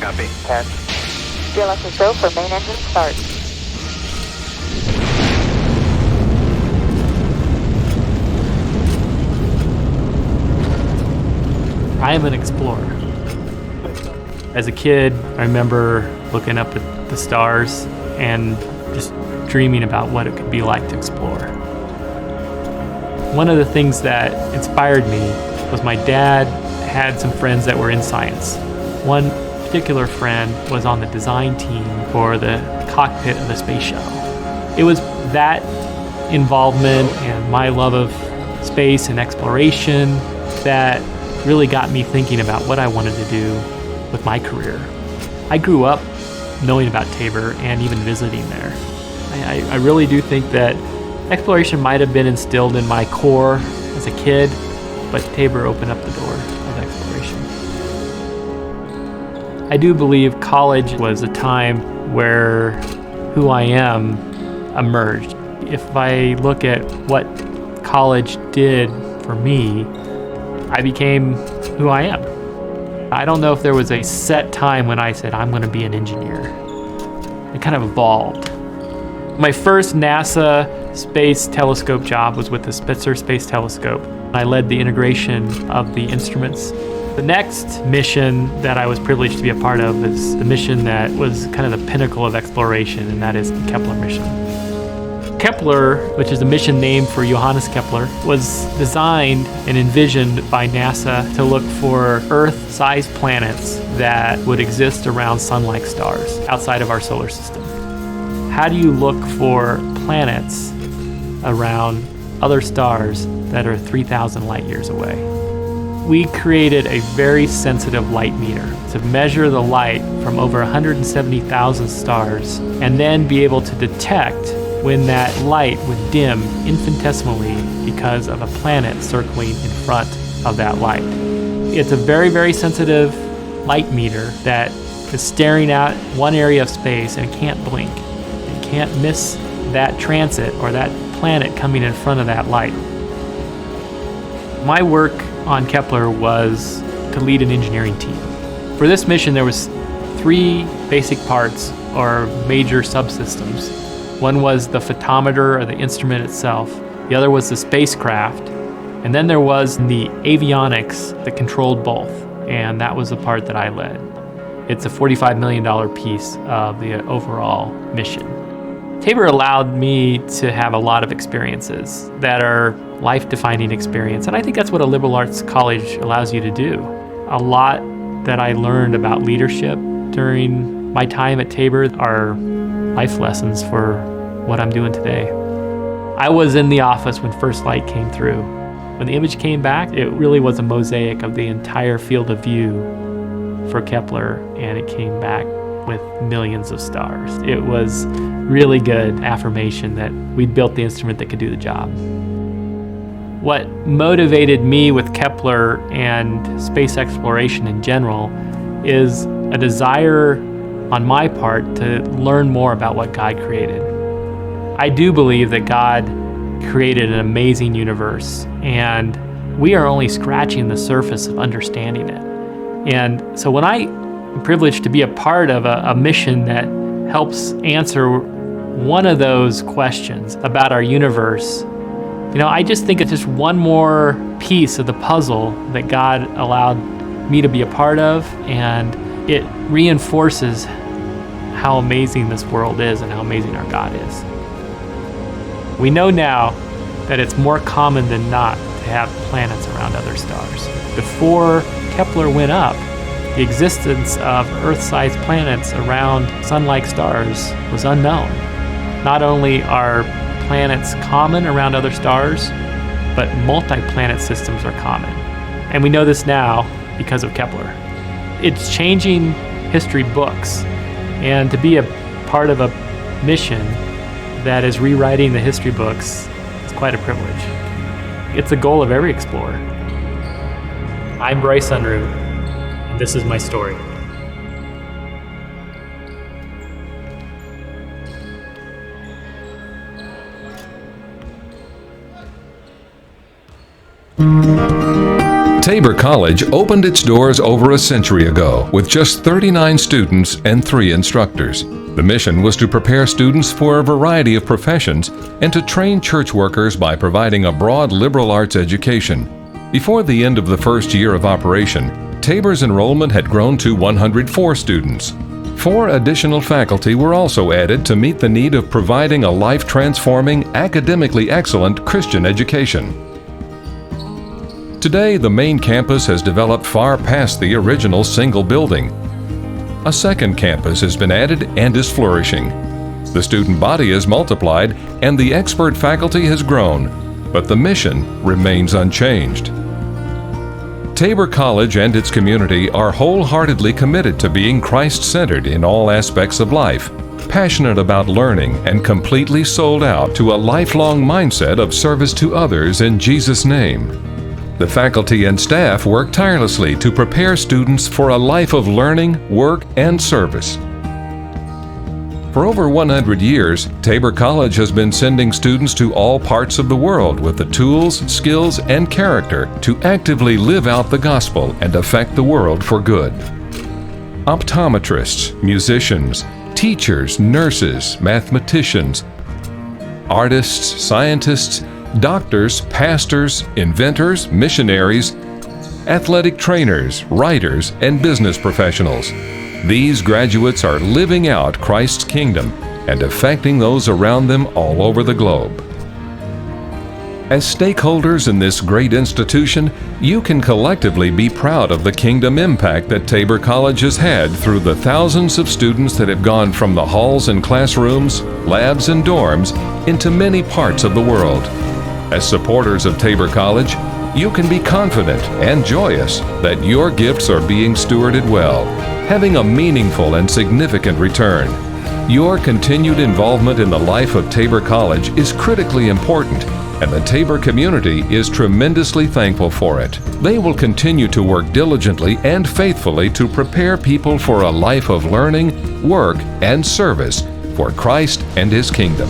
Copy. Test. GLS is go for main engine start. I am an explorer. As a kid, I remember looking up at the stars and just dreaming about what it could be like to explore. One of the things that inspired me was my dad had some friends that were in science. One particular friend was on the design team for the cockpit of the space shuttle. It was that involvement and my love of space and exploration that really got me thinking about what I wanted to do with my career. I grew up knowing about Tabor and even visiting there. I really do think that exploration might have been instilled in my core as a kid, but Tabor opened up the door of exploration. I do believe college was a time where who I am emerged. If I look at what college did for me, I became who I am. I don't know if there was a set time when I said, I'm going to be an engineer. It kind of evolved. My first NASA Space Telescope job was with the Spitzer Space Telescope. I led the integration of the instruments. The next mission that I was privileged to be a part of is the mission that was kind of the pinnacle of exploration, and that is the Kepler mission. Kepler, which is a mission named for Johannes Kepler, was designed and envisioned by NASA to look for Earth-sized planets that would exist around sun-like stars outside of our solar system. How do you look for planets around other stars that are 3,000 light years away? We created a very sensitive light meter to measure the light from over 170,000 stars and then be able to detect when that light would dim infinitesimally because of a planet circling in front of that light. It's a very, very sensitive light meter that is staring at one area of space and it can't blink. It can't miss that transit or that planet coming in front of that light. My work on Kepler was to lead an engineering team. For this mission, there was 3 basic parts or major subsystems. One was the photometer or the instrument itself. The other was the spacecraft. And then there was the avionics that controlled both. And that was the part that I led. It's a $45 million piece of the overall mission. Tabor allowed me to have a lot of experiences that are life-defining experience. And I think that's what a liberal arts college allows you to do. A lot that I learned about leadership during my time at Tabor are life lessons for what I'm doing today. I was in the office when first light came through. When the image came back, it really was a mosaic of the entire field of view for Kepler, and it came back with millions of stars. It was really good affirmation that we'd built the instrument that could do the job. What motivated me with Kepler and space exploration in general is a desire on my part to learn more about what God created. I do believe that God created an amazing universe, and we are only scratching the surface of understanding it. And so when I'm privileged to be a part of a mission that helps answer one of those questions about our universe, I just think it's just one more piece of the puzzle that God allowed me to be a part of, and it reinforces how amazing this world is and how amazing our God is. We know now that it's more common than not to have planets around other stars. Before Kepler went up, the existence of Earth-sized planets around sun-like stars was unknown. Not only are planets common around other stars, but multi-planet systems are common. And we know this now because of Kepler. It's changing history books, and to be a part of a mission that is rewriting the history books is quite a privilege. It's the goal of every explorer. I'm Bryce Unruh, and this is my story. Tabor College opened its doors over a century ago with just 39 students and 3 instructors. The mission was to prepare students for a variety of professions and to train church workers by providing a broad liberal arts education. Before the end of the first year of operation, Tabor's enrollment had grown to 104 students. 4 additional faculty were also added to meet the need of providing a life-transforming, academically excellent Christian education. Today, the main campus has developed far past the original single building. A second campus has been added and is flourishing. The student body has multiplied and the expert faculty has grown, but the mission remains unchanged. Tabor College and its community are wholeheartedly committed to being Christ-centered in all aspects of life, passionate about learning, and completely sold out to a lifelong mindset of service to others in Jesus' name. The faculty and staff work tirelessly to prepare students for a life of learning, work, and service. For over 100 years, Tabor College has been sending students to all parts of the world with the tools, skills, and character to actively live out the gospel and affect the world for good. Optometrists, musicians, teachers, nurses, mathematicians, artists, scientists, doctors, pastors, inventors, missionaries, athletic trainers, writers, and business professionals. These graduates are living out Christ's kingdom and affecting those around them all over the globe. As stakeholders in this great institution, you can collectively be proud of the kingdom impact that Tabor College has had through the thousands of students that have gone from the halls and classrooms, labs and dorms into many parts of the world. As supporters of Tabor College, you can be confident and joyous that your gifts are being stewarded well, having a meaningful and significant return. Your continued involvement in the life of Tabor College is critically important, and the Tabor community is tremendously thankful for it. They will continue to work diligently and faithfully to prepare people for a life of learning, work, and service for Christ and His kingdom.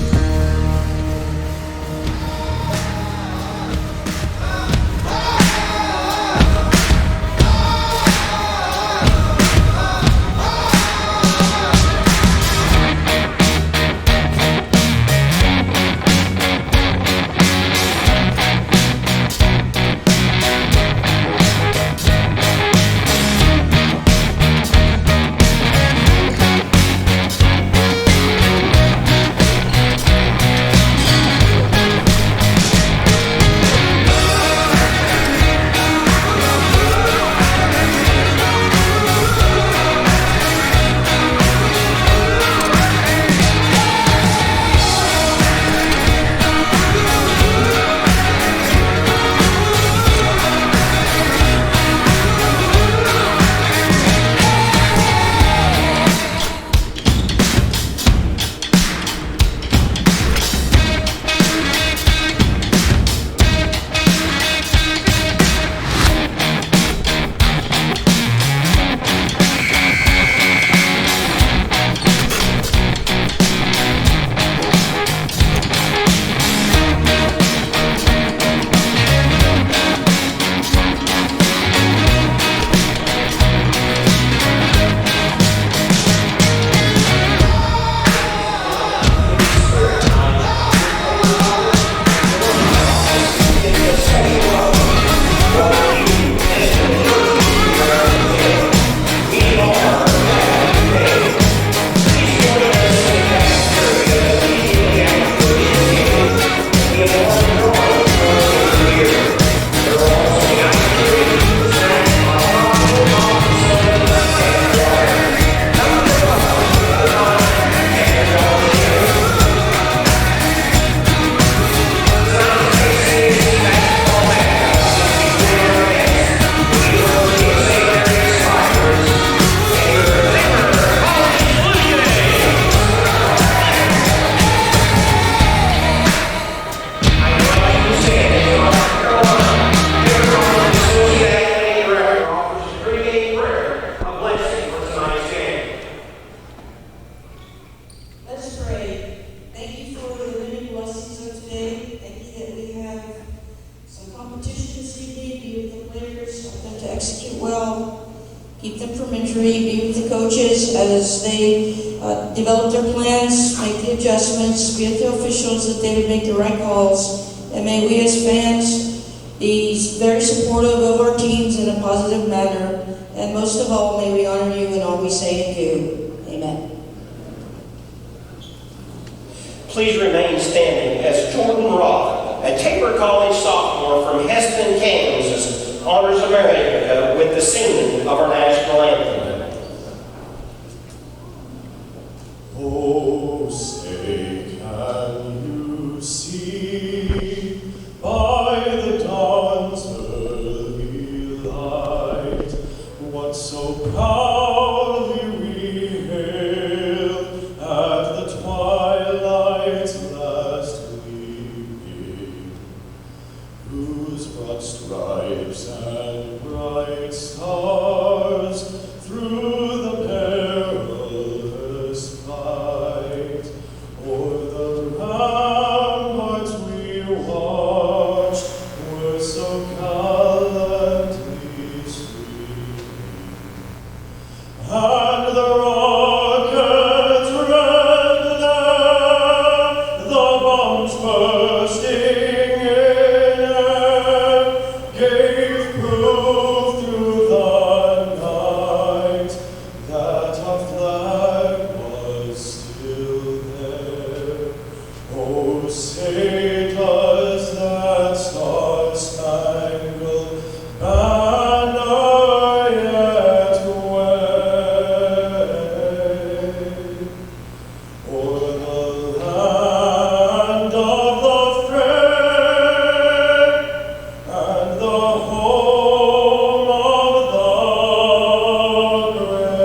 keep them from injury, be with the coaches as they develop their plans, make the adjustments, be with the officials that they would make the right calls, and may we as fans be very supportive of our teams in a positive manner, and most of all, may we honor you in all we say and do. Amen. Please remain standing as Jordan Rock, a Tabor College sophomore from Heston, Kansas, honors America with the singing of our national anthem. Oh, say can you see by the dawn's early light what so proudly we hailed at the twilight's last gleaming, whose broad stripes and bright stars through the perilous fight o'er the ramparts we watched were so gallantly streaming, and the rockets red there, the bombs bursting in air, gave proof through the night that our flag was still there. Oh, say does that star-spangled banner yet wave o'er the land of the free and the home of the brave?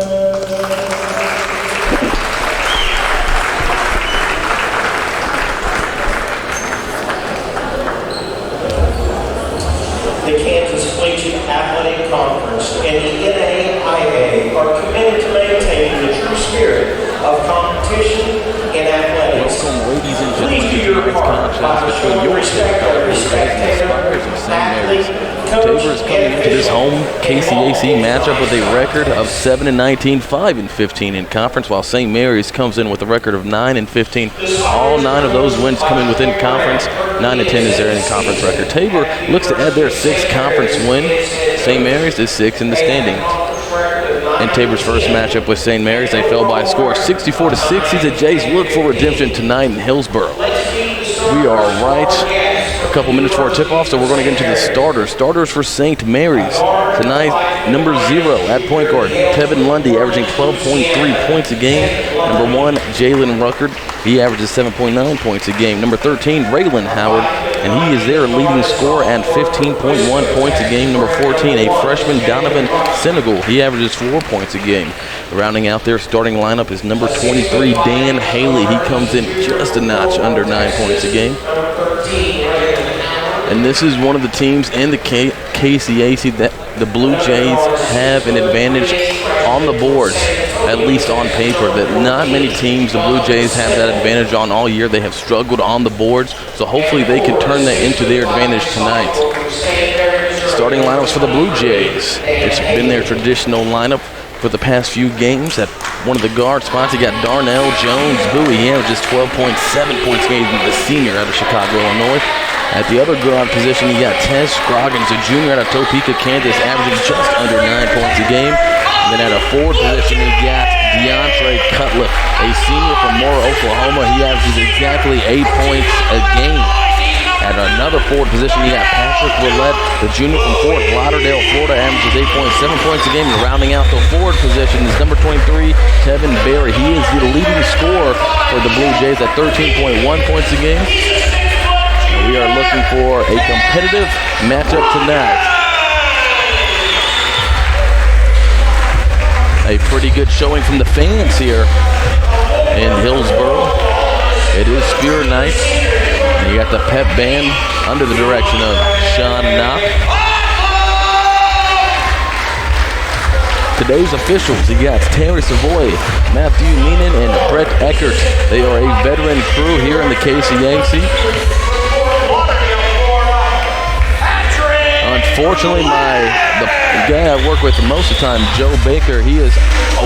The Kansas Collegiate Athletic Conference and the NAIA are committed to maintaining the true spirit of competition in athletics. Welcome, ladies and gentlemen, Please do to your tonight's part by contest between showing your respect of every Spires and spectator, St. Mary's. athlete, Tabor coach, is coming and into this official. home KCAC matchup with a record of 7-19, 5-15 in conference, while St. Mary's comes in with a record of 9-15. All 9 of those wins coming within conference. 9-10 is their in-conference record. Tabor looks to add their 6th conference win. St. Mary's is 6th in the standings. In Tabor's first matchup with St. Mary's, they fell by a score of 64-60. The Jays look for redemption tonight in Hillsboro. We are right a couple minutes for our tip-off, so we're going to get into the starters. Starters for St. Mary's. Tonight, number 0 at point guard, Tevin Lundy, averaging 12.3 points a game. Number 1, Jalen Ruckert. He averages 7.9 points a game. Number 13, Raylan Howard, and he is their leading scorer at 15.1 points a game. Number 14, a freshman, Donovan Senegal. He averages 4 points a game. Rounding out their starting lineup is number 23, Dan Haley. He comes in just a notch under 9 points a game. And this is one of the teams in the KCAC that the Blue Jays have an advantage on the boards, at least on paper, that not many teams the Blue Jays have that advantage on all year. They have struggled on the boards, so hopefully they can turn that into their advantage tonight. Starting lineups for the Blue Jays. It's been their traditional lineup for the past few games. At one of the guard spots, you got Darnell Jones-Bowie. He averages 12.7 points a game, the senior out of Chicago, Illinois. At the other guard position, you got Tez Scroggins, a junior out of Topeka, Kansas, averaging just under 9 points a game. And then at a forward position, you got DeAndre Cutler, a senior from Moore, Oklahoma. He averages exactly 8 points a game. At another forward position, you got Patrick Willett, the junior from Fort Lauderdale, Florida, averages 8.7 points a game. And rounding out the forward position is number 23, Tevin Berry. He is the leading scorer for the Blue Jays at 13.1 points a game. And we are looking for a competitive matchup tonight. A pretty good showing from the fans here in Hillsboro. It is Spear Night. And you got the pep band under the direction of Sean Knopp. Today's officials, you got Terry Savoy, Matthew Meenan, and Brett Eckert. They are a veteran crew here in the KCAC. Unfortunately, the guy I work with most of the time, Joe Baker, he is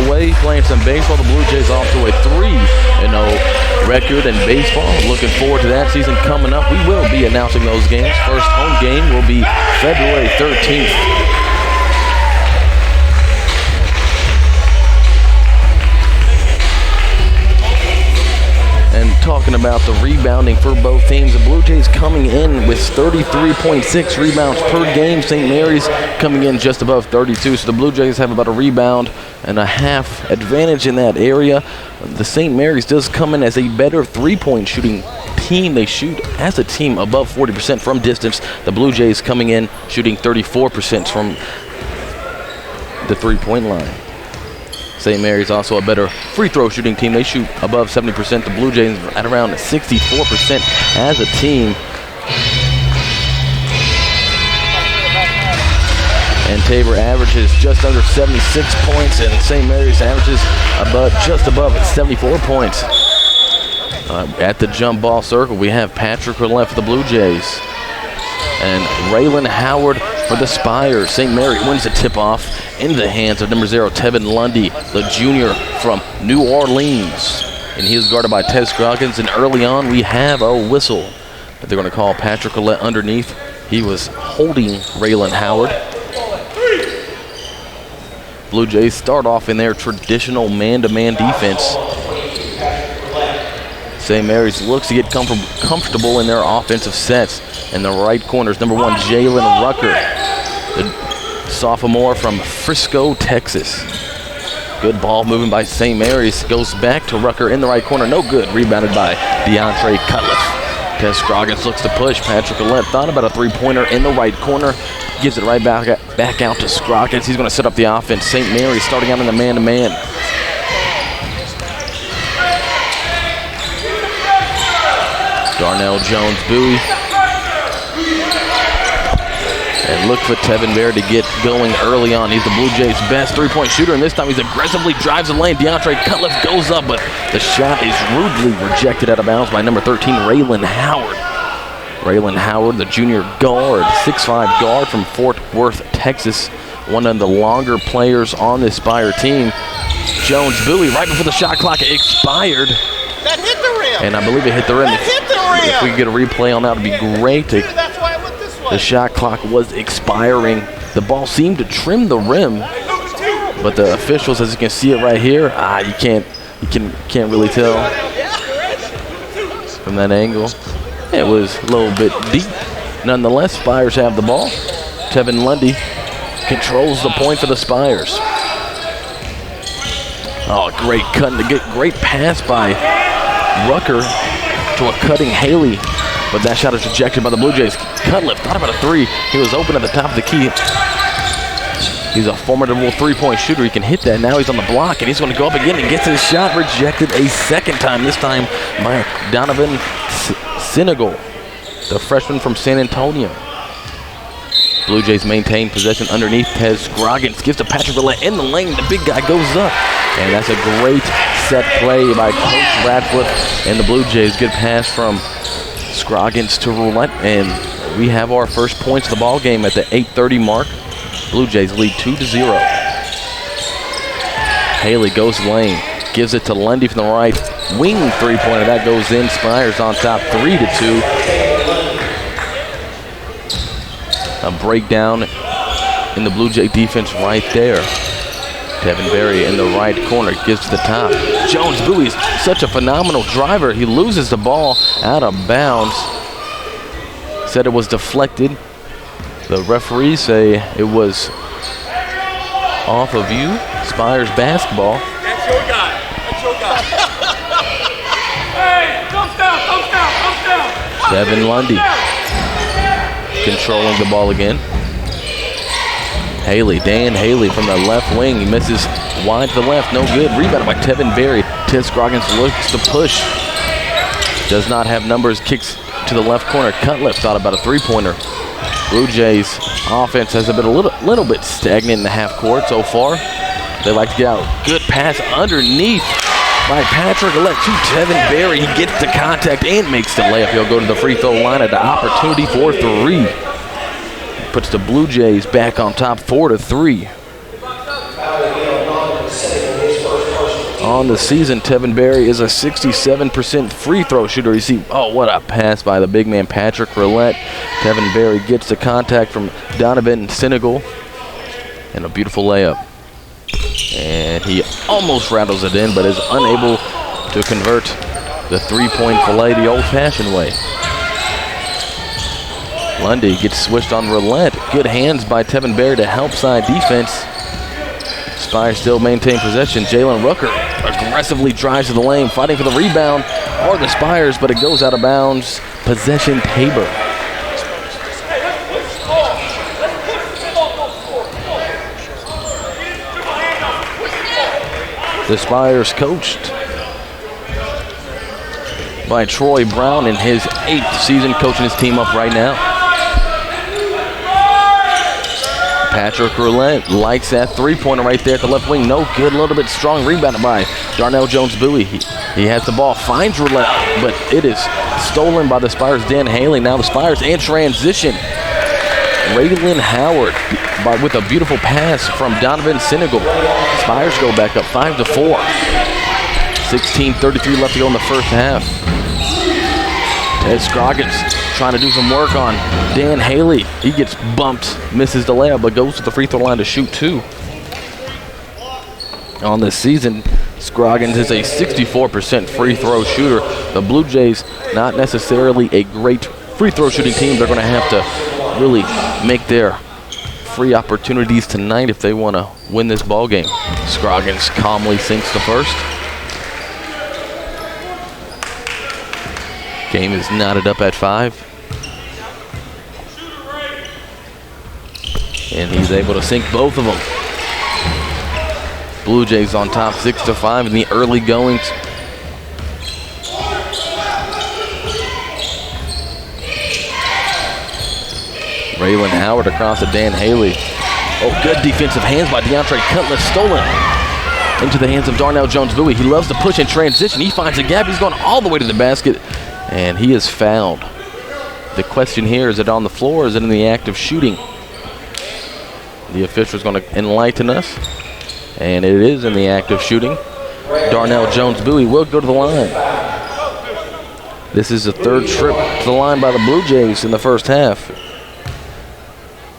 away playing some baseball. The Blue Jays off to a 3-0 record in baseball. Looking forward to that season coming up. We will be announcing those games. First home game will be February 13th. And talking about the rebounding for both teams, the Blue Jays coming in with 33.6 rebounds per game. St. Mary's coming in just above 32. So the Blue Jays have about a rebound and a half advantage in that area. The St. Mary's does come in as a better three-point shooting team. They shoot as a team above 40% from distance. The Blue Jays coming in shooting 34% from the three-point line. St. Mary's also a better free throw shooting team. They shoot above 70%. The Blue Jays at around 64% as a team. And Tabor averages just under 76 points, and St. Mary's averages just above 74 points. At the jump ball circle, we have Patrick Roulette for the Blue Jays. And Raylan Howard for the Spires. St. Mary wins the tip-off into the hands of number 0, Tevin Lundy, the junior from New Orleans. And he is guarded by Ted Scroggins. And early on, we have a whistle that they're going to call Patrick Roulette underneath. He was holding Raylan Howard. Blue Jays start off in their traditional man-to-man defense. St. Mary's looks to get comfortable in their offensive sets. In the right corner is number 1, Jalen Rucker, the sophomore from Frisco, Texas. Good ball moving by St. Mary's. Goes back to Rucker in the right corner. No good. Rebounded by DeAndre Cutliff. Ted Scroggins looks to push. Patrick Roulette thought about a three-pointer in the right corner. Gives it right back out to Scroggins. He's going to set up the offense. St. Mary's starting out in the man-to-man. Darnell Jones-Bowie. And look for Tevin Bear to get going early on. He's the Blue Jays' best three-point shooter, and this time he's aggressively drives the lane. DeAndre Cutliff goes up, but the shot is rudely rejected out of bounds by number 13, Raylan Howard. Raylan Howard, the junior guard, 6'5" guard from Fort Worth, Texas. One of the longer players on this Spire team. Jones-Bowie right before the shot clock expired. That hit the rim. And I believe it hit the rim. That hit the rim. If we could get a replay on that, it would be great. That's why I went this way. The shot clock was expiring. The ball seemed to trim the rim, but the officials, as you can see it right here, you can't really tell from that angle. It was a little bit deep. Nonetheless, Spires have the ball. Tevin Lundy controls the point for the Spires. Oh, great cut, great pass by Rucker to a cutting Haley, but that shot is rejected by the Blue Jays. Cutliff thought about a three. He was open at the top of the key. He's a formidable three-point shooter. He can hit that. Now he's on the block, and he's going to go up again and gets his shot rejected a second time, this time by Donovan Senegal, the freshman from San Antonio. Blue Jays maintain possession underneath. Ted Scroggins gives to Patrick Roulette in the lane. The big guy goes up. And that's a great set play by Coach Radcliffe and the Blue Jays. Good pass from Scroggins to Roulette. And we have our first points of the ball game at the 8:30 mark. Blue Jays lead 2-0. Haley goes lane. Gives it to Lundy from the right wing three-pointer. That goes in. Spires on top 3-2. A breakdown in the Blue Jay defense right there. Tevin Berry in the right corner gives to the top. Jones-Bowie is such a phenomenal driver. He loses the ball out of bounds. Said it was deflected. The referees say it was off of you. Spires basketball. That's your guy. That's your guy. Hey, thumbs down. Tevin Lundy controlling the ball again. Dan Haley from the left wing. He misses wide to the left. No good. Rebounded by Tevin Berry. Ted Scroggins looks to push. Does not have numbers. Kicks to the left corner. Cutliff thought about a three-pointer. Blue Jays offense has been a little bit stagnant in the half court so far. They like to get out. Good pass underneath by Patrick Roulette to Tevin Berry. He gets the contact and makes the layup. He'll go to the free throw line at the opportunity for three. puts the Blue Jays back on top 4-3. On the season, Tevin Berry is a 67% free throw shooter. You see, oh, what a pass by the big man, Patrick Roulette. Tevin Berry gets the contact from Donovan Senegal. And a beautiful layup. And he almost rattles it in, but is unable to convert the three-point fillet the old-fashioned way. Lundy gets switched on Roulette. Good hands by Tevin Berry to help side defense. Spires still maintain possession. Jalen Rooker aggressively drives to the lane, fighting for the rebound, or the Spires, but it goes out of bounds. Possession, Tabor. The Spires coached by Troy Brown in his 8th season, coaching his team up right now. Patrick Roulette likes that three-pointer right there at the left wing. No good, a little bit strong, rebounded by Darnell Jones-Bowie. He has the ball, finds Roulette, but it is stolen by the Spires' Dan Haley. Now the Spires in transition. Raylan Howard with a beautiful pass from Donovan Senegal. Spires go back up 5-4. 16:33 left to go in the first half. Ted Scroggins trying to do some work on Dan Haley. He gets bumped, misses the layup, but goes to the free throw line to shoot 2. On this season, Scroggins is a 64% free throw shooter. The Blue Jays, not necessarily a great free throw shooting team. They're going to have to really make their free opportunities tonight if they want to win this ball game. Scroggins calmly sinks the first. Game is knotted up at 5. And he's able to sink both of them. Blue Jays on top 6-5 in the early goings. Raylan Howard across to Dan Haley. Oh, good defensive hands by DeAndre Cutler. Stolen into the hands of Darnell Jones-Bowie. He loves to push in transition. He finds a gap. He's going all the way to the basket. And he is fouled. The question here, is it on the floor or is it in the act of shooting? The official is going to enlighten us. And it is in the act of shooting. Darnell Jones-Bowie will go to the line. This is the 3rd trip to the line by the Blue Jays in the first half.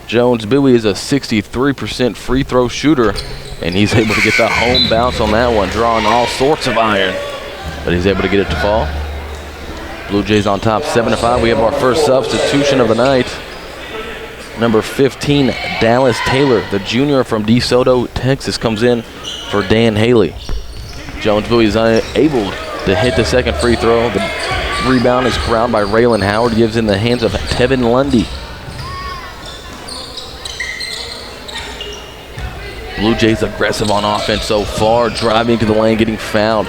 Jones-Bowie is a 63% free throw shooter, and he's able to get the home bounce on that one, drawing all sorts of iron. But he's able to get it to fall. Blue Jays on top 7-5. We have our first substitution of the night. Number 15, Dallas Taylor, the junior from DeSoto, Texas, comes in for Dan Haley. Jones-Bowie is unable to hit the second free throw. The rebound is corralled by Raylan Howard, gives in the hands of Tevin Lundy. Blue Jays aggressive on offense so far, driving to the lane, getting fouled.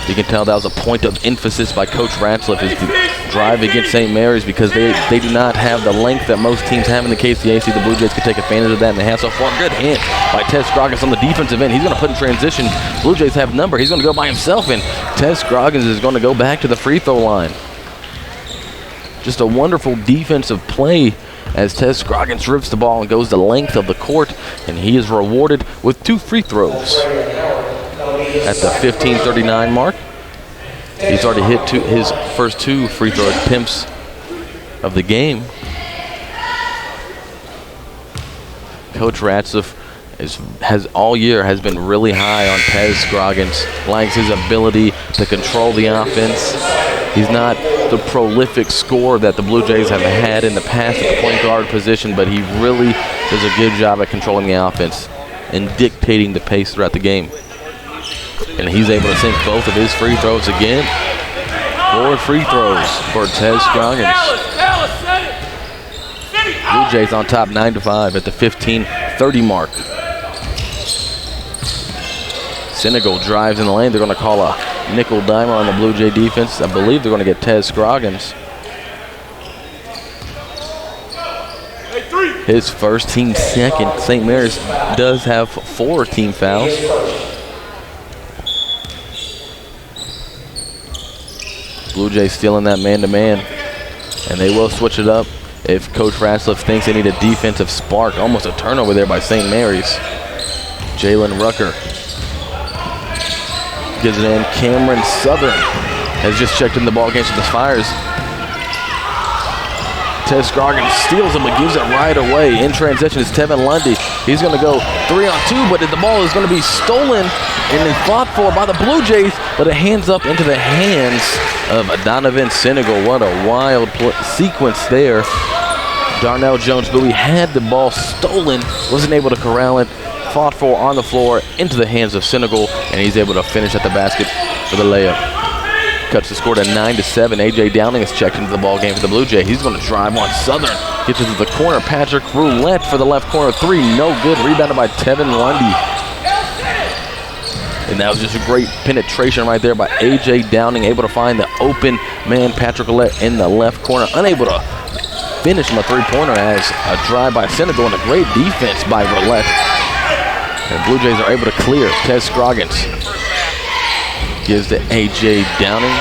You can tell that was a point of emphasis by Coach Ratzliff, is to drive against St. Mary's because they do not have the length that most teams have in the KCAC. The Blue Jays can take advantage of that, and they have so far. Good hit by Ted Scroggins on the defensive end. He's going to put in transition. Blue Jays have number. He's going to go by himself, and Ted Scroggins is going to go back to the free throw line. Just a wonderful defensive play as Ted Scroggins rips the ball and goes the length of the court, and he is rewarded with 2 free throws. At the 15:39 mark, he's already hit his first 2 free throw attempts of the game. Coach Ratzliff has all year been really high on Ted Scroggins, likes his ability to control the offense. He's not the prolific scorer that the Blue Jays have had in the past at the point guard position, but he really does a good job at controlling the offense and dictating the pace throughout the game. And he's able to sink both of his free throws again. 4 free throws for Ted Scroggins. Blue Jays on top 9-5 at the 15:30 mark. Senegal drives in the lane. They're going to call a nickel dimer on the Blue Jay defense. I believe they're going to get Ted Scroggins. His first, team second. St. Mary's does have 4 team fouls. Blue Jays stealing that man-to-man, and they will switch it up. if Coach Ratzliff thinks they need a defensive spark. Almost a turnover there by St. Mary's. Jalen Rucker gives it in. Cameron Southern has just checked in the ball game for the Spires. Ted Scroggins steals him but gives it right away. In transition is Tevin Lundy. He's going to go 3-on-2, but the ball is going to be stolen and then fought for by the Blue Jays, but it hands up into the hands of Donovan Senegal. What a wild sequence there. Darnell Jones-Bowie had the ball stolen, wasn't able to corral it, fought for on the floor into the hands of Senegal, and he's able to finish at the basket for the layup. Cuts the score to 9-7. A.J. Downing has checked into the ball game for the Blue Jays. He's going to drive on Southern. Gets it to the corner. Patrick Roulette for the left corner three. No good. Rebounded by Tevin Lundy. And that was just a great penetration right there by A.J. Downing. Able to find the open man, Patrick Roulette, in the left corner. Unable to finish on the three-pointer as a drive by Senegal and a great defense by Roulette. And Blue Jays are able to clear. Ted Scroggins gives to A.J. Downing.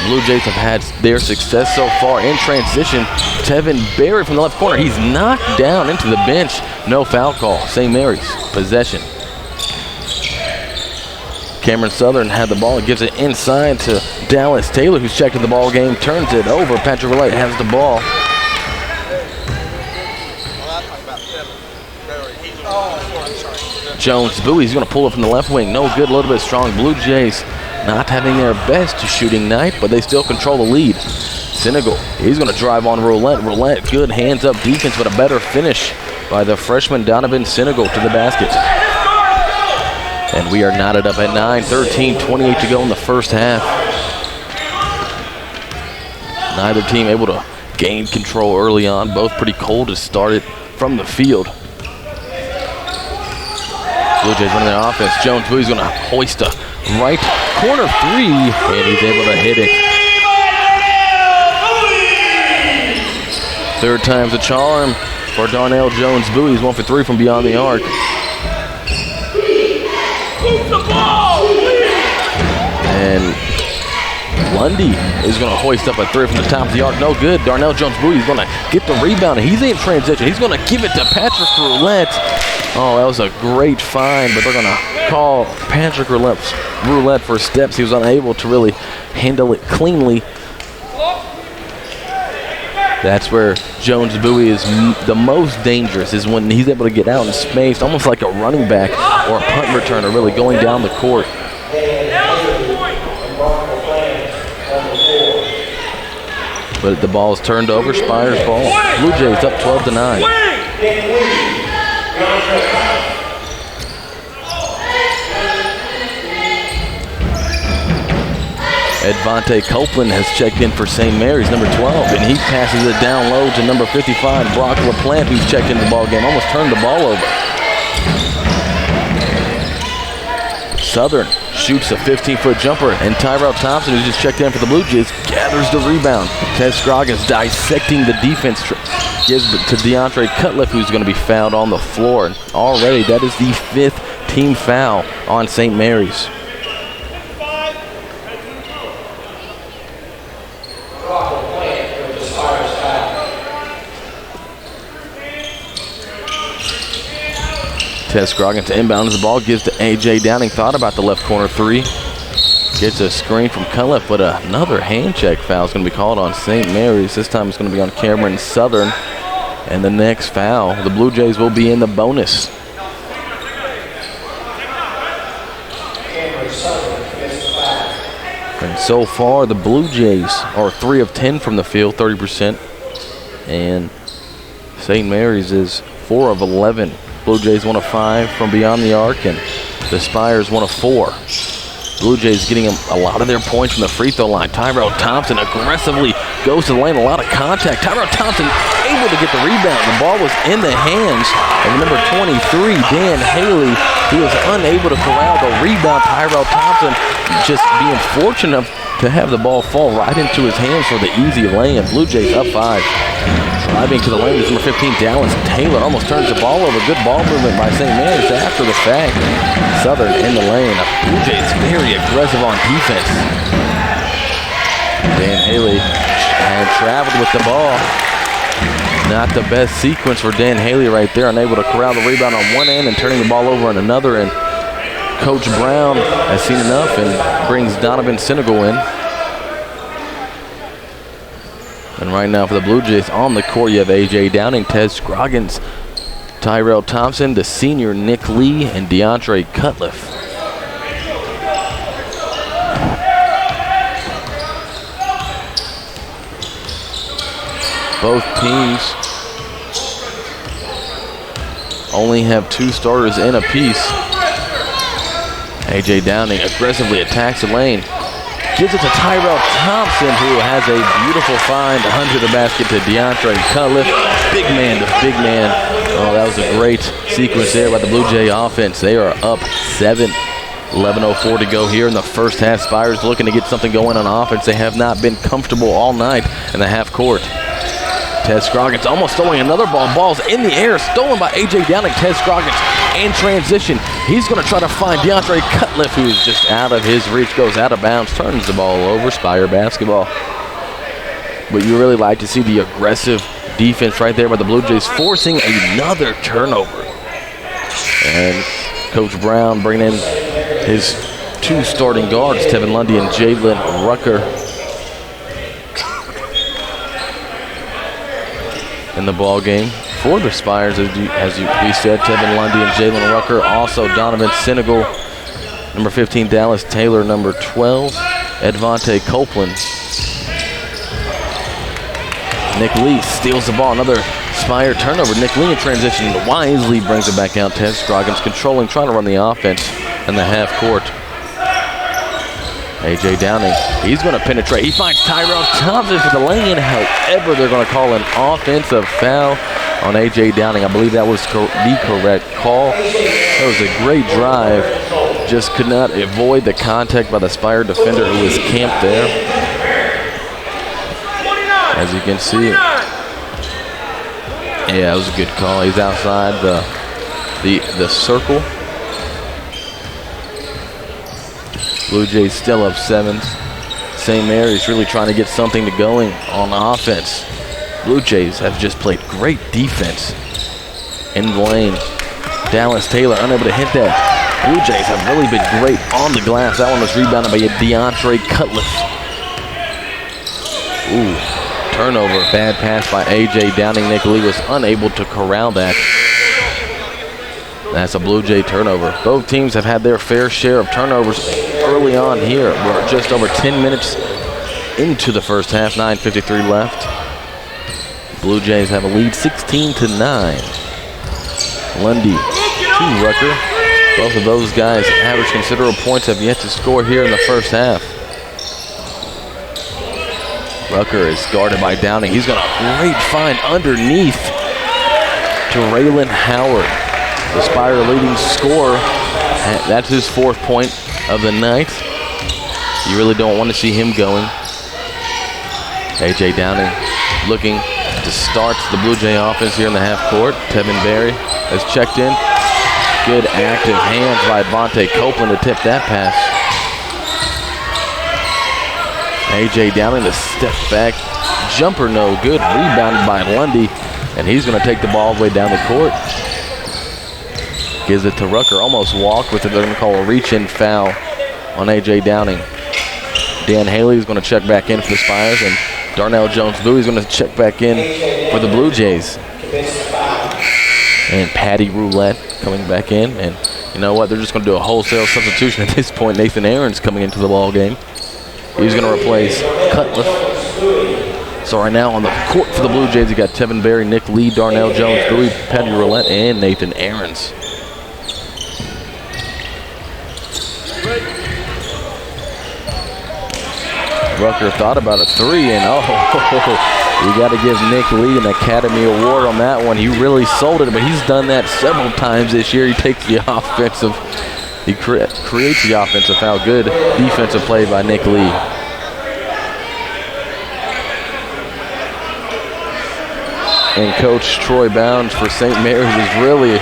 Blue Jays have had their success so far in transition. Tevin Berry from the left corner. He's knocked down into the bench. No foul call. St. Mary's possession. Cameron Southern had the ball and gives it inside to Dallas Taylor, who's checked in the ball game. Turns it over. Patrick Roulette has the ball. Jones-Bowie, going to pull up from the left wing. No good, a little bit strong. Blue Jays not having their best shooting night, but they still control the lead. Senegal, he's going to drive on Roulette. Roulette, good hands-up defense, but a better finish by the freshman Donovan Senegal to the basket. And we are knotted up at 9, 13:28 to go in the first half. Neither team able to gain control early on. Both pretty cold to start it from the field. Blue Jays running their offense. Jones-Bowie's going to hoist a right corner three, and he's able to hit it. Third time's a charm for Darnell Jones-Bowie. He's 1 for 3 from beyond the arc. And Lundy is going to hoist up a three from the top of the arc. No good. Darnell Jones-Bowie is going to get the rebound, and he's in transition. He's going to give it to Patrick Roulette. Oh, that was a great find, but they're going to call Patrick Roulette for steps. He was unable to really handle it cleanly. That's where Jones-Bowie is the most dangerous, is when he's able to get out in space, almost like a running back or a punt returner, really going down the court. But the ball is turned over. Spires ball. Blue Jays up 12-9. Advante Copeland has checked in for St. Mary's, number 12, and he passes it down low to number 55, Brock LaPlante, who's checked into the ball game. Almost turned the ball over. Southern shoots a 15-foot jumper, and Tyrell Thompson, who's just checked in for the Blue Jays, gathers the rebound. Ted Scroggins dissecting the defense, gives it to DeAndre Cutliff, who's going to be fouled on the floor. And already, that is the 5th team foul on St. Mary's. Ted Scroggins to inbound as the ball gives to A.J. Downing. Thought about the left corner three. Gets a screen from Cutliff, but another hand check foul is going to be called on St. Mary's. This time it's going to be on Cameron Southern. And the next foul, the Blue Jays will be in the bonus. And so far, the Blue Jays are 3 of 10 from the field, 30%. And St. Mary's is 4 of 11. Blue Jays 1 of 5 from beyond the arc, and the Spires 1 of 4. Blue Jays getting a lot of their points from the free throw line. Tyrell Thompson aggressively goes to the lane, a lot of contact. Tyrell Thompson able to get the rebound. The ball was in the hands of number 23, Dan Haley. He was unable to corral the rebound. Tyrell Thompson just being fortunate to have the ball fall right into his hands for the easy lay-in. Blue Jays up 5. Driving to the lane is number 15, Dallas Taylor. Almost turns the ball over. Good ball movement by St. Mary's after the fact. Southern in the lane. Blue Jays very aggressive on defense. Dan Haley had traveled with the ball. Not the best sequence for Dan Haley right there, unable to corral the rebound on one end and turning the ball over on another. And Coach Brown has seen enough and brings Donovan Senegal in. And right now for the Blue Jays on the court, you have A.J. Downing, Ted Scroggins, Tyrell Thompson, the senior Nick Lee, and DeAndre Cutliff. Both teams only have 2 starters in apiece. A.J. Downing aggressively attacks the lane. Gives it to Tyrell Thompson, who has a beautiful find under the basket to DeAndre Cutliff. Big man to big man. Oh, that was a great sequence there by the Blue Jay offense. They are up 7. 11:04 to go here in the first half. Spires looking to get something going on offense. They have not been comfortable all night in the half court. Ted Scroggins almost stolen another ball. Ball's in the air, stolen by A.J. Downing. Ted Scroggins in transition. He's going to try to find DeAndre Cutliff, who's just out of his reach, goes out of bounds, turns the ball over. Spire basketball. But you really like to see the aggressive defense right there by the Blue Jays, forcing another turnover. And Coach Brown bringing in his 2 starting guards, Tevin Lundy and Jalen Rucker, in the ball game for the Spires, we said, Tevin Lundy and Jalen Rucker. Also Donovan Senegal, number 15, Dallas Taylor, number 12, Edvante Copeland. Nick Lee steals the ball, another Spire turnover. Nick Lee in transition wisely brings it back out. Ted Scroggins controlling, trying to run the offense in the half court. A.J. Downing, he's going to penetrate. He finds Tyrell Thompson for the lay-in. However, they're going to call an offensive foul on A.J. Downing. I believe that was the correct call. That was a great drive. Just could not avoid the contact by the Spire defender who was camped there. As you can see. Yeah, it was a good call. He's outside the circle. Blue Jays still up 7. St. Mary's really trying to get something going on offense. Blue Jays have just played great defense in the lane. Dallas Taylor unable to hit that. Blue Jays have really been great on the glass. That one was rebounded by DeAndre Cutliff. Ooh, turnover. Bad pass by A.J. Downing. Nick Lee was unable to corral that. That's a Blue Jay turnover. Both teams have had their fair share of turnovers early on here. We're just over 10 minutes into the first half, 9:53 left. Blue Jays have a lead 16-9. Lundy to Rucker. Both of those guys average considerable points, have yet to score here in the first half. Rucker is guarded by Downing. He's got a great find underneath to Raylan Howard, the Spire leading scorer. That's his 4th point of the night. You really don't want to see him going. A.J. Downing looking to start the Blue Jay offense here in the half court. Tevin Berry has checked in. Good active hands by Edvante Copeland to tip that pass. A.J. Downing, the step back jumper, no good. Rebounded by Lundy, and he's going to take the ball all the way down the court. Gives it to Rucker, almost walked with it. They're going to call a reach-in foul on A.J. Downing. Dan Haley is going to check back in for the Spires, and Darnell Jones-Bowie is going to check back in for the Blue Jays. And Patty Roulette coming back in, and you know what? They're just going to do a wholesale substitution at this point. Nathan Aaron's coming into the ball game. He's going to replace Cutliff. So right now on the court for the Blue Jays, you got Tevin Berry, Nick Lee, Darnell Jones-Bowie, Patty Roulette, and Nathan Aaron's. Rucker thought about a 3, and you got to give Nick Lee an Academy Award on that one. He really sold it, but he's done that several times this year. He takes the offensive, he creates the offensive foul. Good defensive play by Nick Lee. And Coach Troy Bounds for St. Mary's is really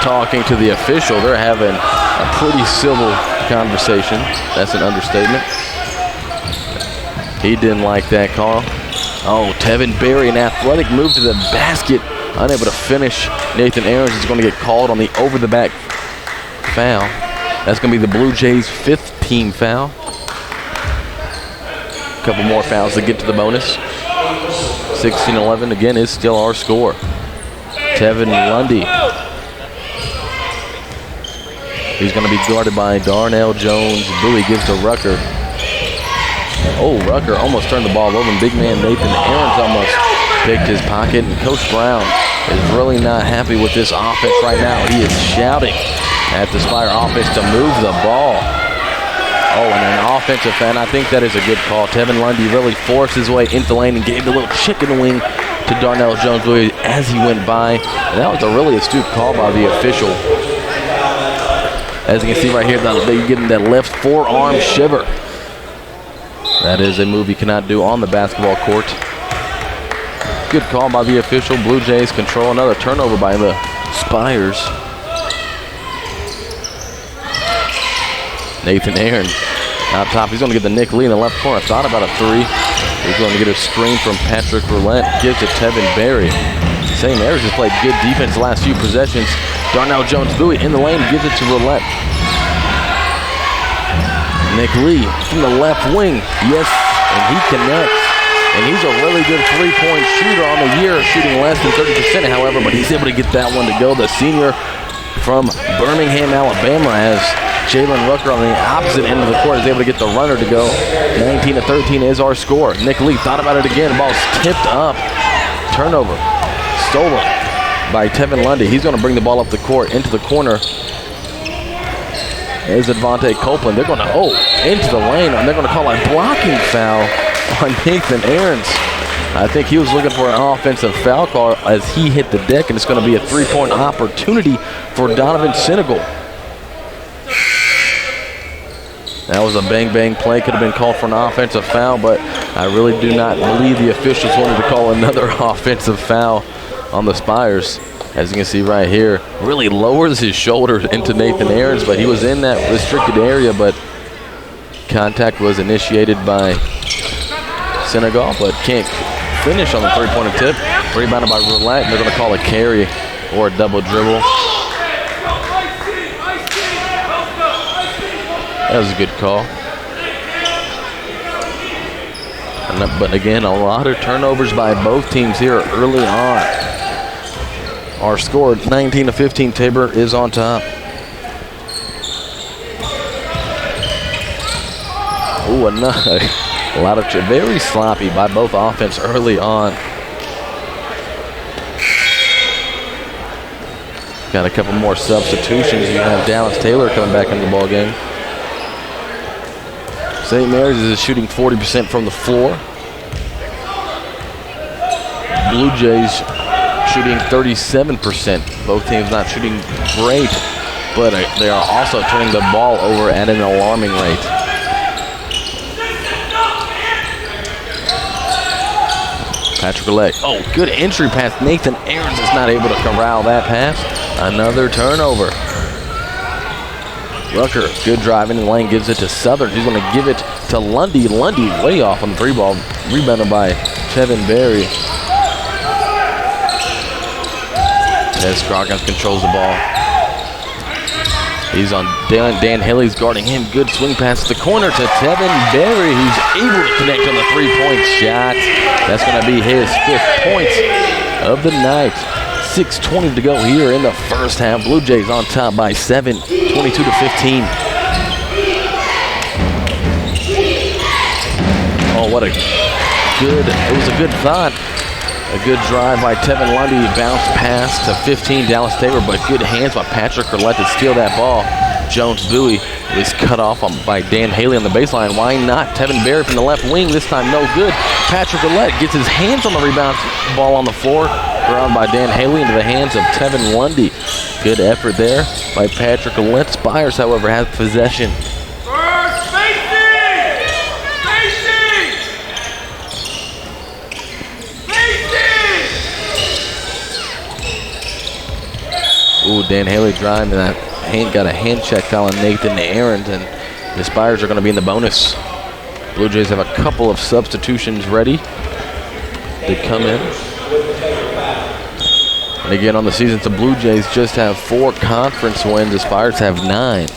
talking to the official. They're having a pretty civil conversation. That's an understatement. He didn't like that call. Oh, Tevin Berry, an athletic move to the basket. Unable to finish. Nathan Aarons is going to get called on the over-the-back foul. That's going to be the Blue Jays' 5th team foul. A couple more fouls to get to the bonus. 16-11 again is still our score. Tevin Lundy. He's going to be guarded by Darnell Jones. Bowie gives to Rucker. Oh, Rucker almost turned the ball over. Big man Nathan Aarons almost picked his pocket. And Coach Brown is really not happy with this offense right now. He is shouting at the Spire offense to move the ball. Oh, and an offensive foul. I think that is a good call. Tevin Lundy really forced his way into the lane and gave the little chicken wing to Darnell Jones as he went by. And that was a really astute call by the official. As you can see right here, they give him that left forearm shiver. That is a move you cannot do on the basketball court. Good call by the official. Blue Jays control. Another turnover by the Spires. Nathan Aarons out top. He's going to get the Nick Lee in the left corner. Thought about a three. He's going to get a screen from Patrick Roulette. Gives to Tevin Berry. St. Mary's has played good defense the last few possessions. Darnell Jones-Bowie in the lane, gives it to Roulette. Nick Lee from the left wing. Yes, and he connects. And he's a really good three-point shooter on the year, shooting less than 30%, however, but he's able to get that one to go. The senior from Birmingham, Alabama, has Jalen Rucker on the opposite end of the court, is able to get the runner to go. 19-13 is our score. Nick Lee thought about it again. The ball's tipped up. Turnover. Stolen by Tevin Lundy. He's going to bring the ball up the court into the corner. There's Advante Copeland. They're going to, into the lane, and they're going to call a blocking foul on Nathan Aarons. I think he was looking for an offensive foul call as he hit the deck, and it's going to be a three-point opportunity for Donovan Senegal. That was a bang-bang play. Could have been called for an offensive foul, but I really do not believe the officials wanted to call another offensive foul on the Spires. As you can see right here, really lowers his shoulder into Nathan Aarons, but he was in that restricted area, but contact was initiated by Senegal, but can't finish on the three-pointer tip. Rebounded by Roulette, and they're going to call a carry or a double dribble. That was a good call. But again, a lot of turnovers by both teams here early on. Our score, 19-15, Tabor is on top. Ooh, another. A lot of very sloppy by both offense early on. Got a couple more substitutions. You have Dallas Taylor coming back into the ball game. St. Mary's is shooting 40% from the floor. Blue Jays shooting 37%. Both teams not shooting great, but they are also turning the ball over at an alarming rate. Patrick Roulette. Oh, good entry pass. Nathan Aarons is not able to corral that pass. Another turnover. Rucker, good drive in the lane, gives it to Southern. He's going to give it to Lundy. Lundy way off on the three ball. Rebounded by Tevin Berry. As Scroggins controls the ball. He's on Dan Haley's guarding him. Good swing pass to the corner to Tevin Berry, who's able to connect on the three-point shot. That's going to be his 5th point of the night. 6:20 to go here in the first half. Blue Jays on top by 7, 22-15. Oh, what a good, it was a good thought. A good drive by Tevin Lundy, bounce pass to 15 Dallas Tabor, but good hands by Patrick Roulette to steal that ball. Jones-Bowie was cut off by Dan Haley on the baseline. Why not? Tevin Berry from the left wing, this time no good. Patrick Roulette gets his hands on the rebound ball on the floor. Ground by Dan Haley into the hands of Tevin Lundy. Good effort there by Patrick Roulette. Spires, however, has possession. Ooh, Dan Haley driving that got a hand check on Nathan Aarons, and the Spires are going to be in the bonus. Blue Jays have a couple of substitutions ready. to come in. And again, on the season, the Blue Jays just have 4 conference wins. The Spires have 9.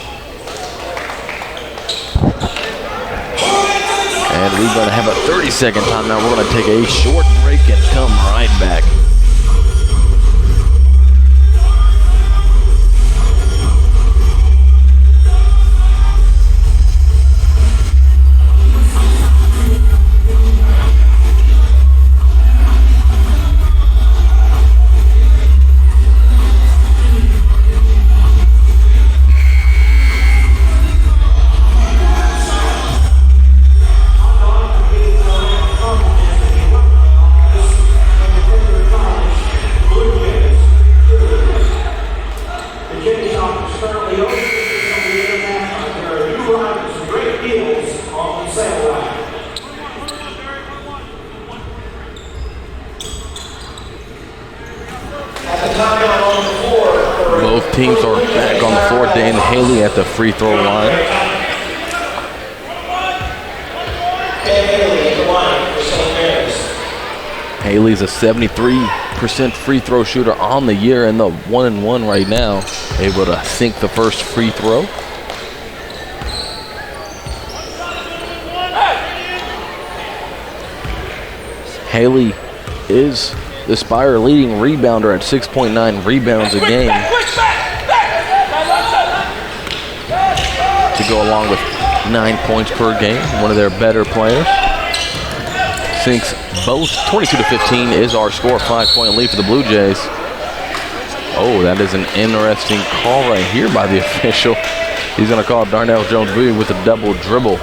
And we're going to have a 30-second timeout. We're going to take a short break and come right back. Both teams are back on the floor. Dan Haley at the free throw line. Haley's a 73% free throw shooter on the year and the 1-and-1 right now. Able to sink the first free throw. Haley is the Spire leading rebounder at 6.9 rebounds a game. To go along with 9 points per game, one of their better players. Sinks both 22-15 is our score, 5-point lead for the Blue Jays. Oh, that is an interesting call right here by the official. He's going to call Darnell Jones-Bowie with a double dribble.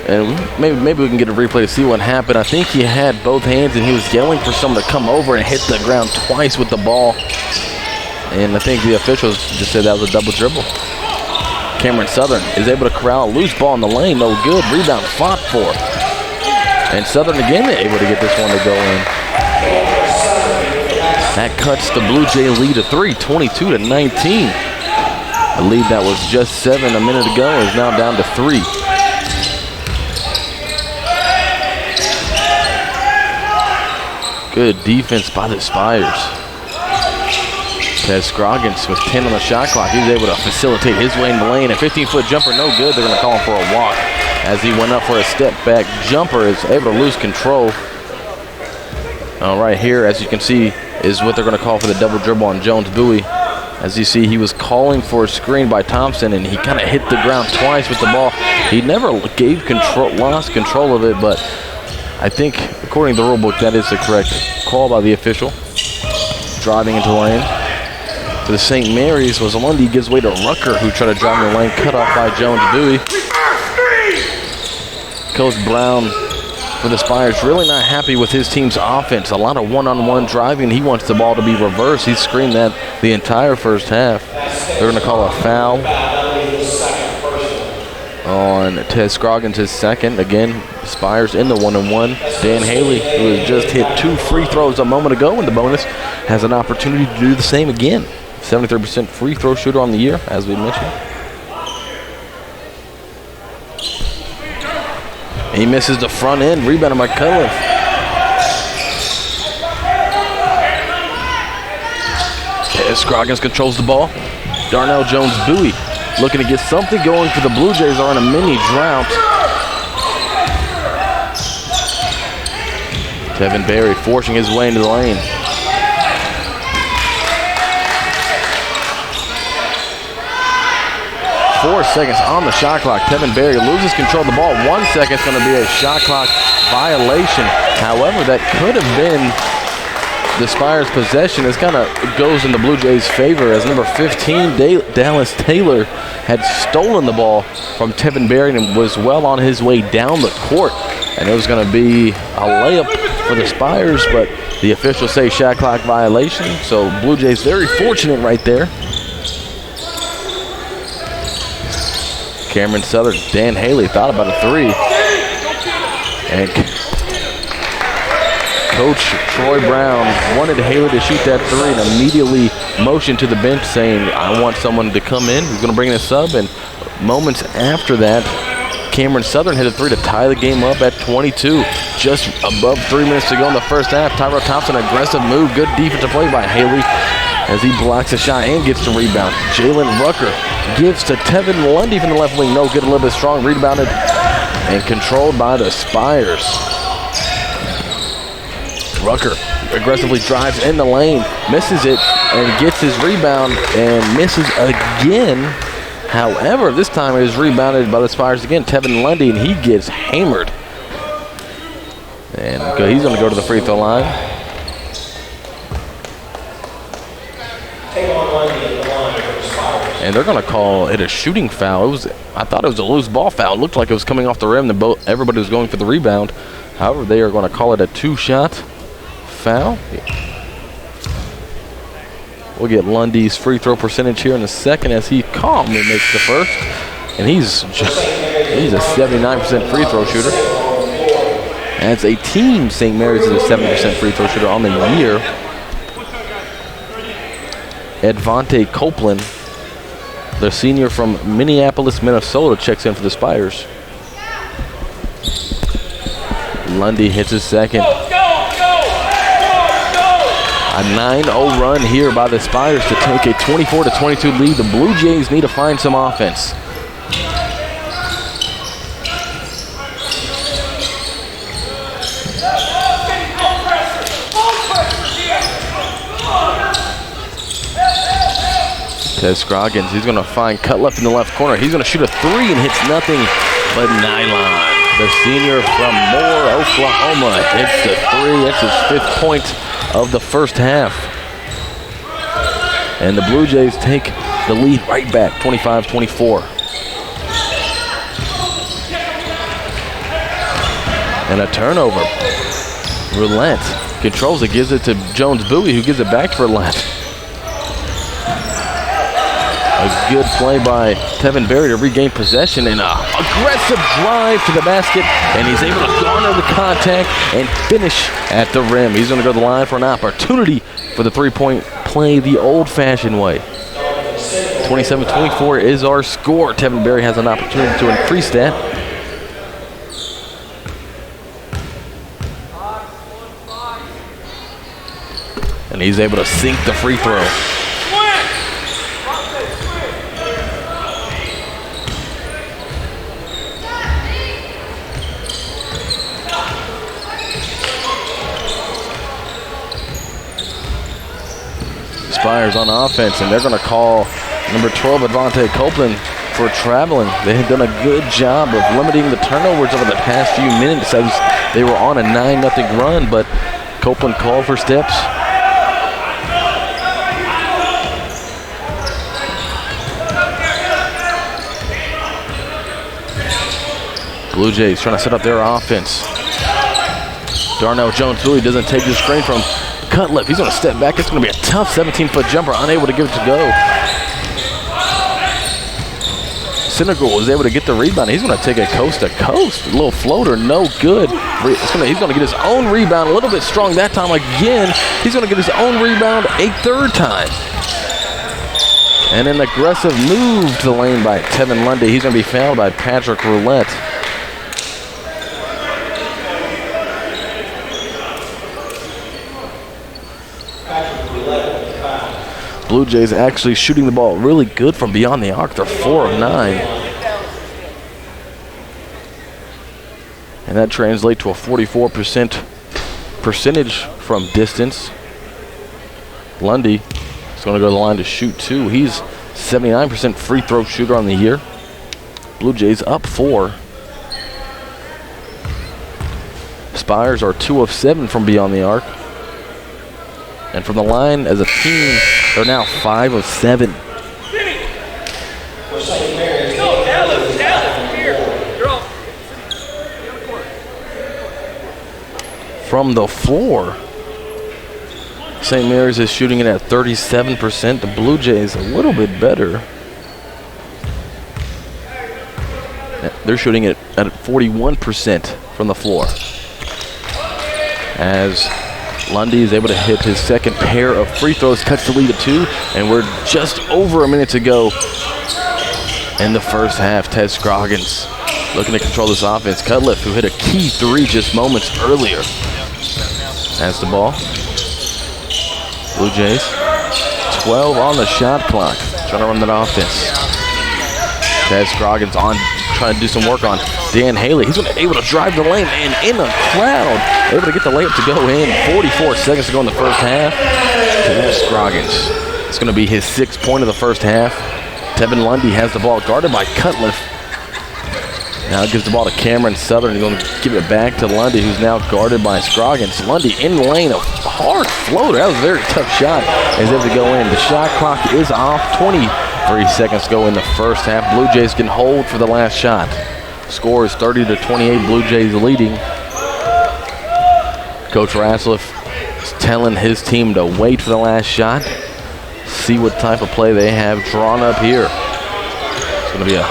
And maybe we can get a replay to see what happened. I think he had both hands and he was yelling for someone to come over and hit the ground twice with the ball. And I think the officials just said that was a double dribble. Cameron Southern is able to corral a loose ball in the lane. No good. Rebound fought for. And Southern again able to get this one to go in. That cuts the Blue Jay lead to 3, 22-19. A lead that was just 7 a minute ago is now down to 3. Good defense by the Spires. Ted Scroggins with 10 on the shot clock. He was able to facilitate his way in the lane. A 15-foot jumper, no good. They're going to call him for a walk. As he went up for a step-back jumper, is able to lose control. Right here, as you can see, is what they're going to call for the double dribble on Jones-Bowie. As you see, he was calling for a screen by Thompson, and he kind of hit the ground twice with the ball. He never gave control, lost control of it, but I think, according to the rule book, that is the correct call by the official. Driving into the lane. For the St. Mary's was Lundy, gives way to Rucker, who tried to drive in the lane, cut off by Jones-Bowie. Coach Brown for the Spires really not happy with his team's offense. A lot of one-on-one driving. He wants the ball to be reversed. He screamed that the entire first half. They're going to call a foul on Ted Scroggins, his second. Again, Spires in the 1-on-1. Dan Haley, who has just hit 2 free throws a moment ago in the bonus, has an opportunity to do the same again. 73% free throw shooter on the year, as we mentioned. He misses the front end, rebounded by Cutler. Ted Scroggins controls the ball. Darnell Jones-Bowie looking to get something going for the Blue Jays, are in a mini drought. Tevin Berry forcing his way into the lane. Four seconds on the shot clock. Tevin Berry loses control of the ball. 1 second is going to be a shot clock violation. However, that could have been the Spires' possession. This kind of goes in the Blue Jays' favor as number 15, Dallas Taylor, had stolen the ball from Tevin Berry and was well on his way down the court. And it was going to be a layup for the Spires, but the officials say shot clock violation. So Blue Jays very fortunate right there. Cameron Southern, Dan Haley thought about a 3. And Coach Troy Brown wanted Haley to shoot that 3 and immediately motioned to the bench saying, I want someone to come in who's going to bring in a sub. And moments after that, Cameron Southern hit a three to tie the game up at 22. Just above 3 minutes to go in the first half. Tyrell Thompson, aggressive move. Good defensive play by Haley as he blocks a shot and gets the rebound. Jalen Rucker gives to Tevin Lundy from the left wing. No good, Elizabeth Strong rebounded and controlled by the Spires. Rucker aggressively drives in the lane, misses it, and gets his rebound and misses again. However, this time it is rebounded by the Spires again. Tevin Lundy, and he gets hammered. And he's going to go to the free throw line. And they're going to call it a shooting foul. I thought it was a loose ball foul. It looked like it was coming off the rim. Everybody was going for the rebound. However, they are going to call it a two-shot foul. We'll get Lundy's free throw percentage here in a second as he calmly makes the first. And he's a 79% free throw shooter. As a team, St. Mary's is a 70% free throw shooter on the year. Advante Copeland, the senior from Minneapolis, Minnesota, checks in for the Spires. Lundy hits his second. A 9-0 run here by the Spires to take a 24-22 lead. The Blue Jays need to find some offense. Tez Scroggins, he's going to find Cutleff in the left corner. He's going to shoot a three and hits nothing but nylon. The senior from Moore, Oklahoma, hits the three. That's his 5th point of the first half. And the Blue Jays take the lead right back, 25-24. And a turnover. Roulette controls it, gives it to Jones Bowie, who gives it back for Roulette. A good play by Tevin Berry to regain possession and an aggressive drive to the basket, and he's able to garner the contact and finish at the rim. He's going to go to the line for an opportunity for the three-point play the old-fashioned way. 27-24 is our score. Tevin Berry has an opportunity to increase that. And he's able to sink the free throw. Spires on offense, and they're going to call number 12, Advante Copeland, for traveling. They had done a good job of limiting the turnovers over the past few minutes as they were on a 9-0 run, but Copeland called for steps. Blue Jays trying to set up their offense. Darnell Jones-Bowie doesn't take the screen from Cutleff. He's going to step back. It's going to be a tough 17-foot jumper, unable to give it to go. Senegal was able to get the rebound. He's going to take a coast-to-coast. A little floater, no good. He's going to get his own rebound, a little bit strong that time again. He's going to get his own rebound a third time. And an aggressive move to the lane by Tevin Lundy. He's going to be fouled by Patrick Roulette. Blue Jays actually shooting the ball really good from beyond the arc. They're 4 of 9. And that translates to a 44% percentage from distance. Lundy is going to go to the line to shoot 2. He's 79% free throw shooter on the year. Blue Jays up 4. Spires are 2 of 7 from beyond the arc. And from the line as a team, they're now 5 of 7. From the floor, St. Mary's is shooting it at 37%. The Blue Jays a little bit better. They're shooting it at 41% from the floor. As Lundy is able to hit his second pair of free throws, cuts the lead to 2, and we're just over a minute to go in the first half. Ted Scroggins looking to control this offense. Cutliff, who hit a key three just moments earlier, has the ball. Blue Jays, 12 on the shot clock, trying to run that offense. Ted Scroggins on, trying to do some work on Dan Haley. He's able to drive the lane and in the crowd, able to get the layup to go in. 44 seconds to go in the first half. Ted Scroggins, it's going to be his 6th point of the first half. Tevin Lundy has the ball, guarded by Cutliff. Now gives the ball to Cameron Southern. He's going to give it back to Lundy, who's now guarded by Scroggins. Lundy in the lane, a hard floater. That was a very tough shot as able to go in. The shot clock is off. 23 seconds to go in the first half. Blue Jays can hold for the last shot. Score is 30-28. Blue Jays leading. Coach Ratzliff is telling his team to wait for the last shot. See what type of play they have drawn up here. It's going to be a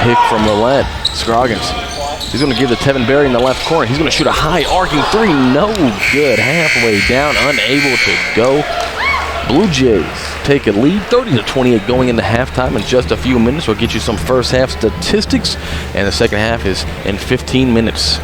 pick from Roulette. Scroggins, he's going to give to Tevin Berry in the left corner. He's going to shoot a high arcing three. No good. Halfway down, unable to go. Blue Jays take a lead, 30-28 going into halftime in just a few minutes. We'll get you some first half statistics, and the second half is in 15 minutes.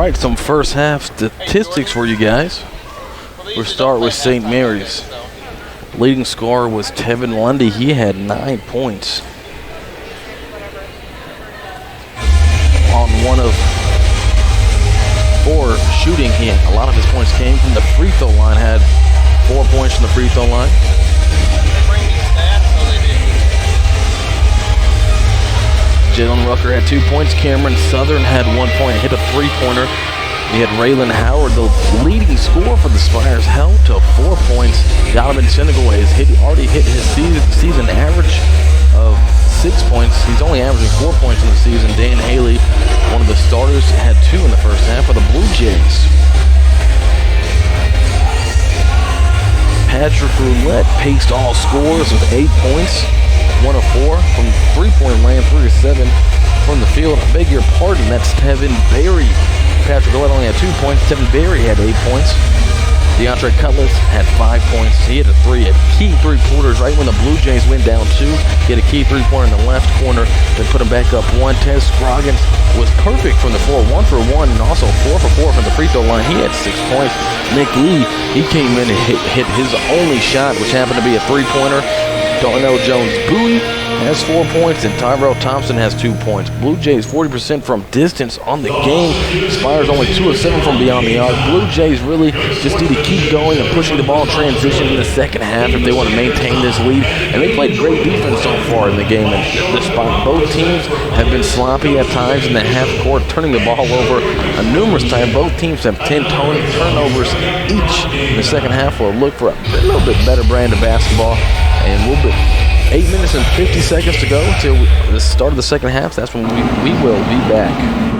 right, some first half statistics for you guys. We'll start with St. Mary's. Leading scorer was Tevin Lundy. He had 9 points. On 1 of 4 shooting, a lot of his points came from the free throw line. Had 4 points from the free throw line. Jalen Rucker had 2 points. Cameron Southern had 1 point, hit a 3-pointer. We had Raylan Howard, the leading scorer for the Spires, held to 4 points. Donovan Senegal has already hit his season average of 6 points. He's only averaging 4 points in the season. Dan Haley, one of the starters, had 2 in the first half for the Blue Jays. Patrick Roulette paced all scores with 8 points. 1 of 4 from 3-point land, 3 of 7 from the field. I beg your pardon, that's Tevin Berry. Patrick Roulette only had 2 points. Tevin Berry had 8 points. DeAndre Cutlass had 5 points. He hit a 3 at key 3-pointers right when the Blue Jays went down 2. He had a key 3-pointer in the left corner that put him back up 1. Tez Scroggins was perfect from the floor, 1 for 1, and also 4 for 4 from the free throw line. He had 6 points. Nick Lee, he came in and hit his only shot, which happened to be a 3-pointer. Darnell Jones-Bowie has 4 points, and Tyrell Thompson has 2 points. Blue Jays 40% from distance on the game. Spires only 2 of 7 from beyond the arc. Blue Jays really just need to keep going and pushing the ball in transition in the second half if they want to maintain this lead. And they played great defense so far in the game. And despite both teams have been sloppy at times in the half court, turning the ball over numerous times. Both teams have 10 turnovers each in the second half. We'll look for a little bit better brand of basketball. And we'll be 8 minutes and 50 seconds to go until the start of the second half. That's when we will be back.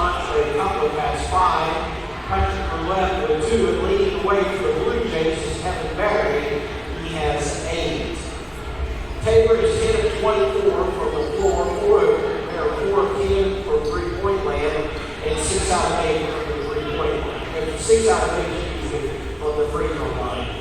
Demontre Cutler has 5. Patrick left with 2, and leading the way for the Blue Jays is Kevin Barry. He has 8. Tabor is 10 of 24 from the floor. There are 4 of 10 from 3-point land, and 6 out of 8 from the 3-point line. And 6 out of 8 from the free throw line.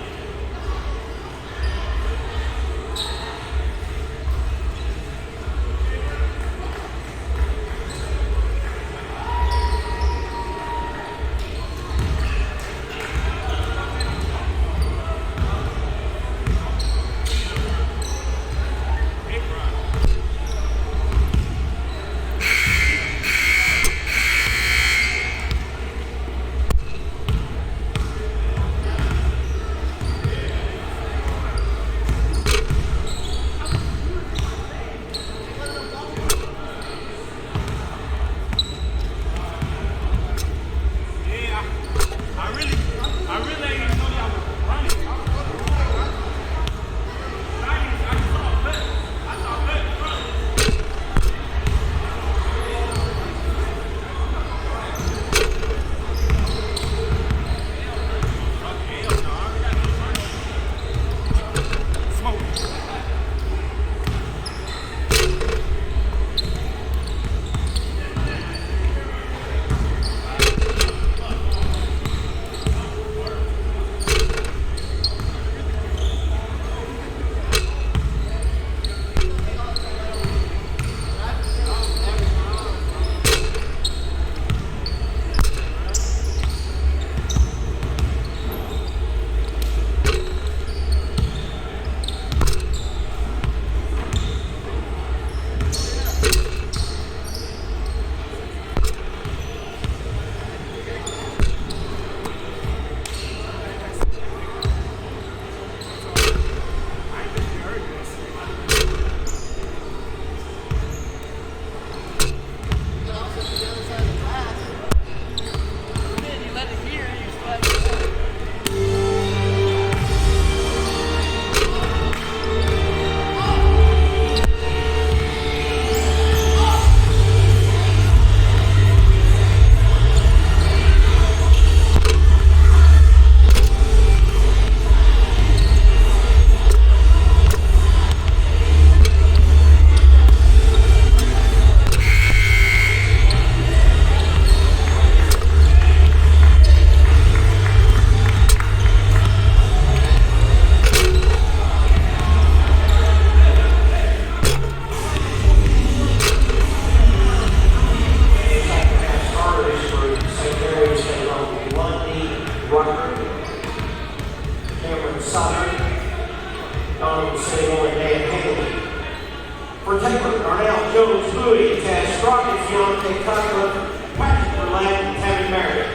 For Tabor, Darnell Jones, Louis, Taz Sprockets, Deontay Cutler, Patrick Berlant, and Kevin Merritt.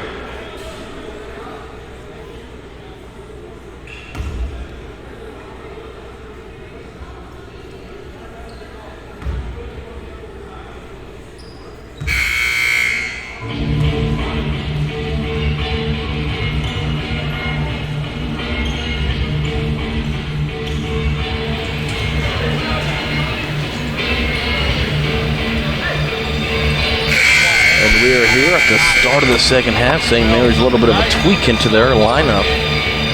We are here at the start of the second half. St. Mary's a little bit of a tweak into their lineup.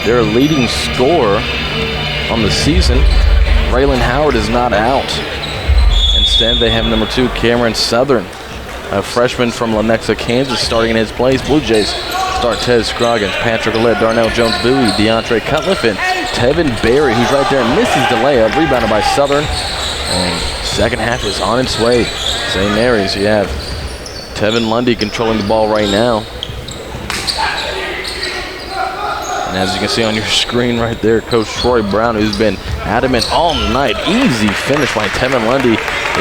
Their leading scorer on the season, Raylan Howard, is not out. Instead, they have number 2, Cameron Southern, a freshman from Lenexa, Kansas, starting in his place. Blue Jays start Tez Scroggins, Patrick Ouellette, Darnell Jones-Bowie, DeAndre Cutliff, and Tevin Berry, who's right there and misses the layup, rebounded by Southern. And second half is on its way. St. Mary's, you have Tevin Lundy controlling the ball right now. And as you can see on your screen right there, Coach Troy Brown, who's been adamant all night. Easy finish by Tevin Lundy.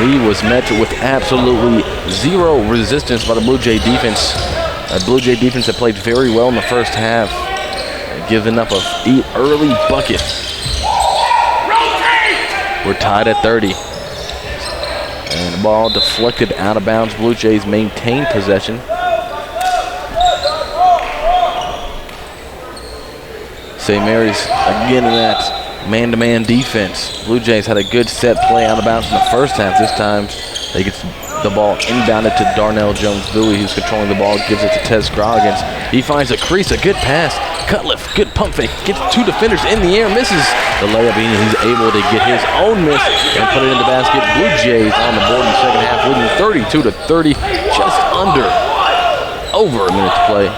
He was met with absolutely zero resistance by the Blue Jay defense. A Blue Jay defense that played very well in the first half, giving up an early bucket. We're tied at 30. And the ball deflected out of bounds. Blue Jays maintain possession. St. Mary's again in that man-to-man defense. Blue Jays had a good set play out of bounds in the first half. This time they get The ball inbounded to Darnell Jones-Bowie, who's controlling the ball, gives it to Tez Scroggins. He finds a crease, a good pass. Cutliff, good pump fake, gets 2 defenders in the air, misses the layup, and he's able to get his own miss and put it in the basket. Blue Jays on the board in the second half, leading 32-30, just over a minute to play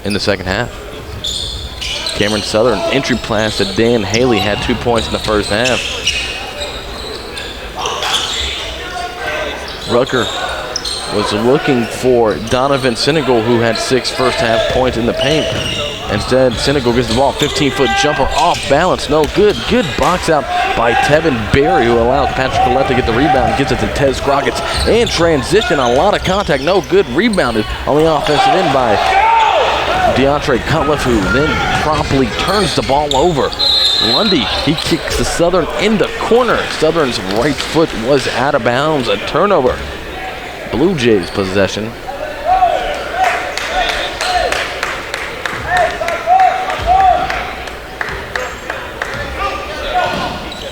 in the second half. Cameron Southern, entry pass to Dan Haley, had 2 points in the first half. Rucker was looking for Donovan Senegal, who had 6 first half points in the paint. Instead, Senegal gets the ball, 15-foot jumper off balance, no good. Good box out by Tevin Berry, who allows Patrick Collette to get the rebound, gets it to Tez Scroggins. And transition, a lot of contact, no good. Rebounded on the offensive end by DeAndre Cutliff, who then promptly turns the ball over. Lundy, he kicks the Southern in the corner. Southern's right foot was out of bounds, a turnover. Blue Jays possession.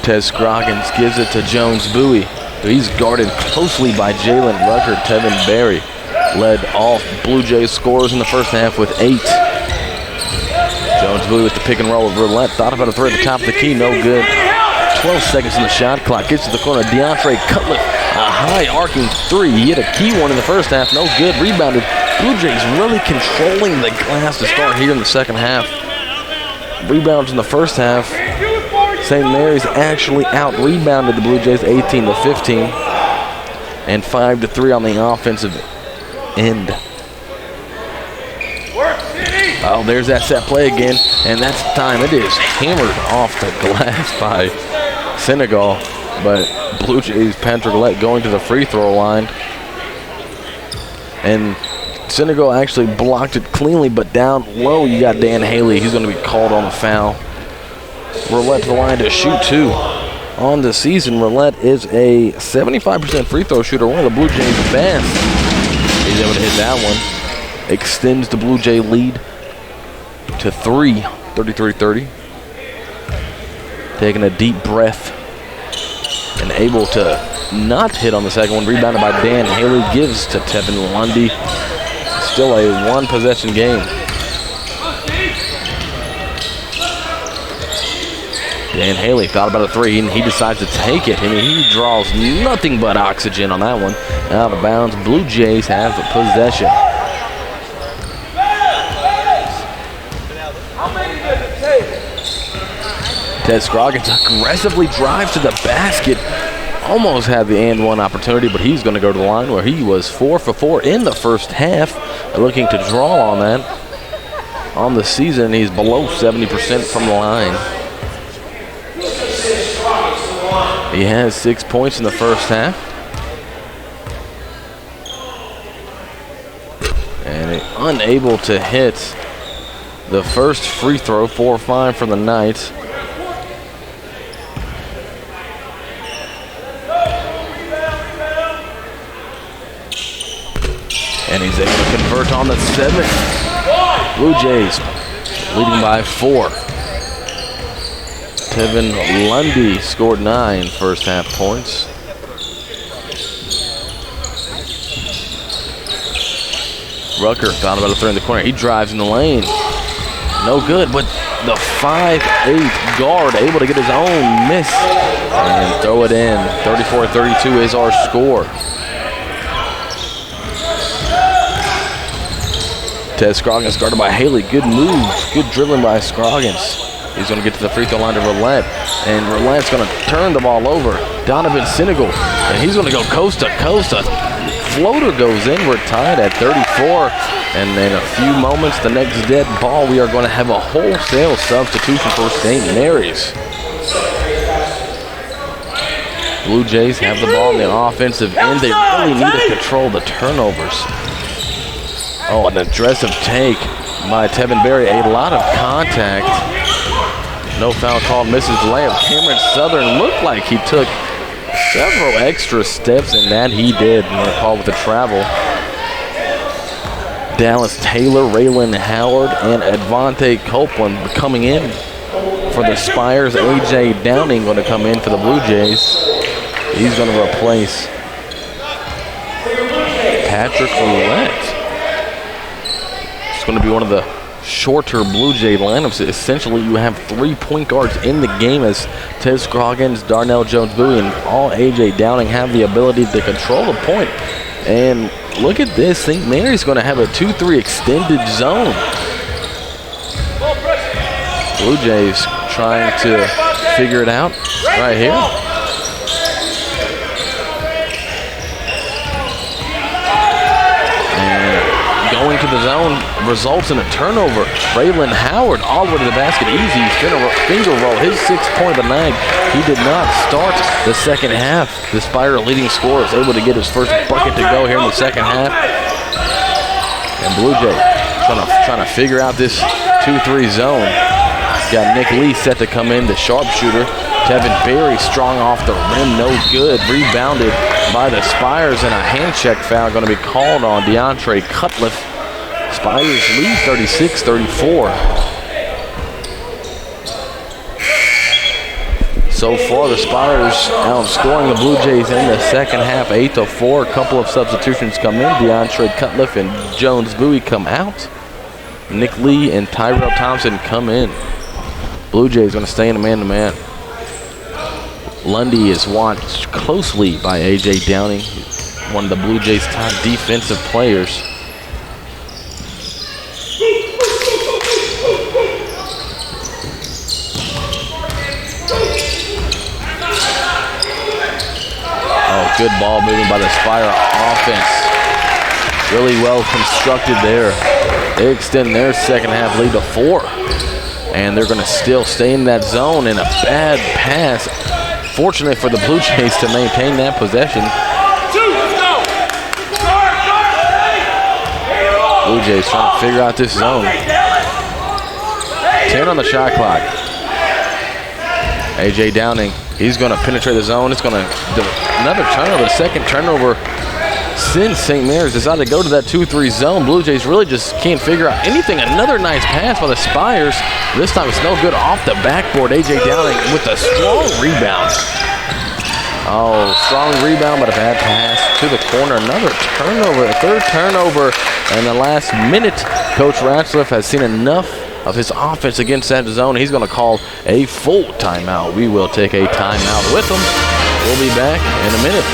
Tez Scroggins gives it to Jones-Bowie. He's guarded closely by Jalen Rucker. Tevin Berry led all Blue Jays scorers in the first half with 8. Jones-Bowie with the pick and roll with Roulette. Thought about a three at the top of the key, no good. 12 seconds in the shot clock. Gets to the corner. DeAndre Cutliff, a high arcing 3. He hit a key one in the first half, no good. Rebounded. Blue Jays really controlling the glass to start here in the second half. Rebounds in the first half. St. Mary's actually out-rebounded the Blue Jays 18-15 and 5-3 on the offensive end. Oh, there's that set play again, and that's time. It is hammered off the glass by Senegal, but Blue Jays Patrick Collette going to the free throw line. And Senegal actually blocked it cleanly, but down low you got Dan Haley. He's going to be called on the foul. Roulette to the line to shoot 2. On the season, Roulette is a 75% free throw shooter, one of the Blue Jays' best. He's able to hit that one. Extends the Blue Jay lead to 3, 33-30. Taking a deep breath and able to not hit on the second one. Rebounded by Dan Haley, gives to Tevin Lundy. Still a 1-possession game. Dan Haley thought about a 3, and he decides to take it. I mean, he draws nothing but oxygen on that one. Out of bounds. Blue Jays have possession. Tez Scroggins aggressively drives to the basket. Almost had the and one opportunity, but he's going to go to the line where he was 4 for 4 in the first half. Looking to draw on that. On the season, he's below 70% from the line. He has 6 points in the first half. And unable to hit the first free throw, 4-5 for the night. And he's able to convert on the 7th. Blue Jays leading by 4. Tevin Lundy scored 9 first half points. Rucker thought about a 3 in the corner. He drives in the lane. No good, but the 5'8" guard able to get his own miss and throw it in. 34-32 is our score. Tez Scroggins guarded by Haley. Good move. Good dribbling by Scroggins. He's going to get to the free throw line to Roulette. And Roulette's going to turn the ball over. Donovan Senegal. And he's going to go coast to coast. A floater goes in. We're tied at 34. And in a few moments, the next dead ball, we are going to have a wholesale substitution for St. Mary's. Blue Jays have the ball on the offensive end. They really need to control the turnovers. Oh, an aggressive take by Tevin Berry. A lot of contact. No foul called, misses the layup. Cameron Southern looked like he took several extra steps, and that he did. And they're called with the travel. Dallas Taylor, Raylan Howard, and Advante Copeland coming in for the Spires. A.J. Downing going to come in for the Blue Jays. He's going to replace Patrick Roulette. It's going to be one of the shorter Blue Jay lineups. Essentially, you have 3 point guards in the game as Ted Scroggins, Darnell Jones-Bowie, and all A.J. Downing have the ability to control the point. And look at this. St. Mary's going to have a 2-3 extended zone. Blue Jays trying to figure it out right here. And going to the zone results in a turnover. Braylon Howard all the way to the basket. Easy finger roll. His 6-point of the night. He did not start the second half. The Spire leading scorer is able to get his first bucket to go here in the second half. And Blue Jay trying to figure out this 2-3 zone. Got Nick Lee set to come in, the sharpshooter. Tevin Berry strong off the rim, no good. Rebounded by the Spires, and a hand check foul going to be called on DeAndre Cutliff. Spires lead 36-34. So far, the Spires outscoring the Blue Jays in the second half, 8-4. A couple of substitutions come in. DeAndre Cutliff and Jones-Bowie come out. Nick Lee and Tyrell Thompson come in. Blue Jays going to stay in a man-to-man. Lundy is watched closely by A.J. Downing, one of the Blue Jays' top defensive players. Oh, good ball moving by the Spire offense. Really well constructed there. They extend their second half lead to 4. And they're going to still stay in that zone, in a bad pass. Fortunate for the Blue Jays to maintain that possession. Blue Jays trying to figure out this zone. 10 on the shot clock. A.J. Downing, he's going to penetrate the zone. It's going to do another turnover, the second turnover since St. Mary's decided to go to that 2-3 zone. Blue Jays really just can't figure out anything. Another nice pass by the Spires. This time it's no good off the backboard. A.J. Downing with a strong rebound. Oh, strong rebound, but a bad pass to the corner. Another turnover, a third turnover in the last minute. Coach Ratzliff has seen enough of his offense against that zone. He's going to call a full timeout. We will take a timeout with him. We'll be back in a minute.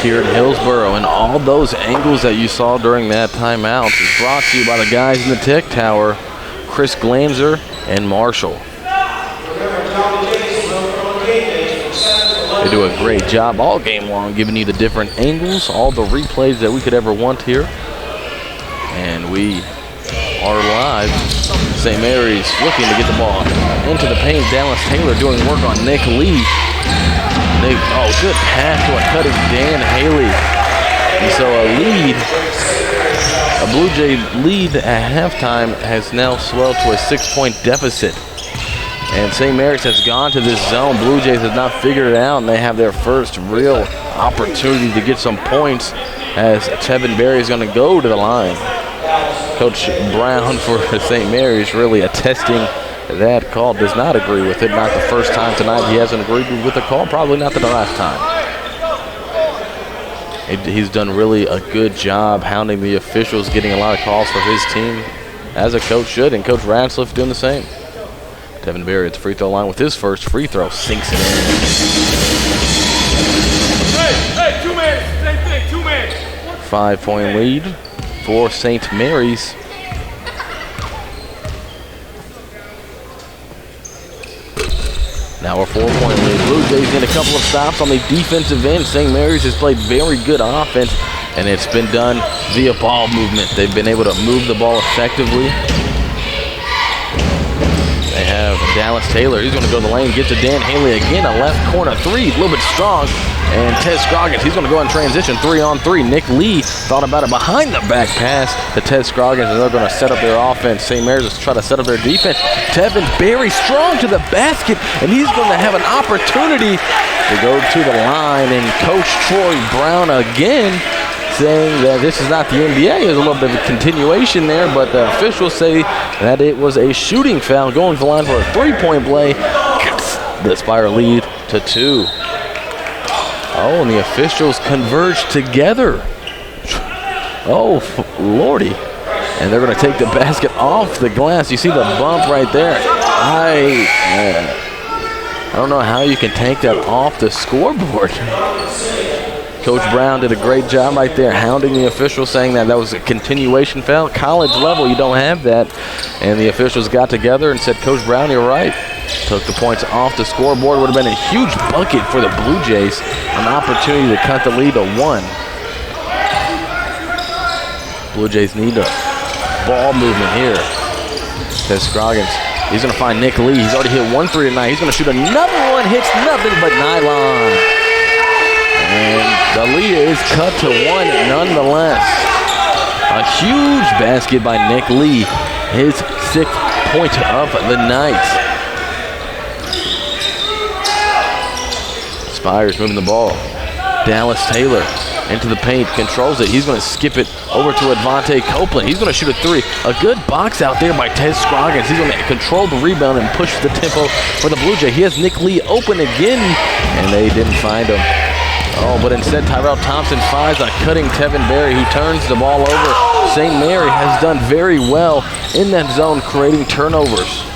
Here in Hillsboro, and all those angles that you saw during that timeout is brought to you by the guys in the Tech Tower, Chris Glanzer and Marshall. They do a great job all game long giving you the different angles, all the replays that we could ever want here. And we are live. St. Mary's looking to get the ball into the paint. Dallas Taylor doing work on Nick Lee. Good pass to a cutting Dan Haley. And so a Blue Jay lead at halftime has now swelled to a 6-point deficit. And St. Mary's has gone to this zone. Blue Jays have not figured it out, and they have their first real opportunity to get some points as Tevin Berry is going to go to the line. Coach Brown for St. Mary's really attesting that call, does not agree with it. Not the first time tonight he hasn't agreed with the call, probably not the last time. He's done really a good job hounding the officials, getting a lot of calls for his team, as a coach should, and Coach Radsliff doing the same. Tevin Berry at the free throw line with his first free throw, sinks it in. Hey, 2 minutes. Same thing, 2 minutes. 5-point lead for St. Mary's. Now a 4-point lead. Blue Jays get a couple of stops on the defensive end. St. Mary's has played very good offense, and it's been done via ball movement. They've been able to move the ball effectively. They have Dallas Taylor. He's going to go to the lane, get to Dan Haley again. A left corner three, a little bit strong. And Ted Scroggins, he's going to go in transition, 3-on-3. Nick Lee thought about it behind the back pass to Ted Scroggins, and they're going to set up their offense. St. Mary's is trying to set up their defense. Tevin Berry strong to the basket, and he's going to have an opportunity to go to the line. And Coach Troy Brown again saying that this is not the NBA. There's a little bit of a continuation there, but the officials say that it was a shooting foul, going to the line for a 3-point play. The Spire lead to 2. Oh, and the officials converge together. Oh, Lordy. And they're going to take the basket off the glass. You see the bump right there. I don't know how you can take that off the scoreboard. Coach Brown did a great job right there, hounding the officials, saying that was a continuation foul. College level, you don't have that. And the officials got together and said, Coach Brown, you're right. Took the points off the scoreboard. Would have been a huge bucket for the Blue Jays. An opportunity to cut the lead to 1. Blue Jays need a ball movement here. Says Scroggins. He's going to find Nick Lee. He's already hit 1 3 tonight. He's going to shoot another one. Hits nothing but nylon. And the lead is cut to 1 nonetheless. A huge basket by Nick Lee. His 6th point of the night. Spires moving the ball. Dallas Taylor into the paint, controls it. He's going to skip it over to Advante Copeland. He's going to shoot a 3. A good box out there by Ted Scroggins. He's going to control the rebound and push the tempo for the Blue Jay. He has Nick Lee open again, and they didn't find him. Oh, but instead Tyrell Thompson finds a cutting Tevin Berry, who turns the ball over. St. Mary has done very well in that zone, creating turnovers.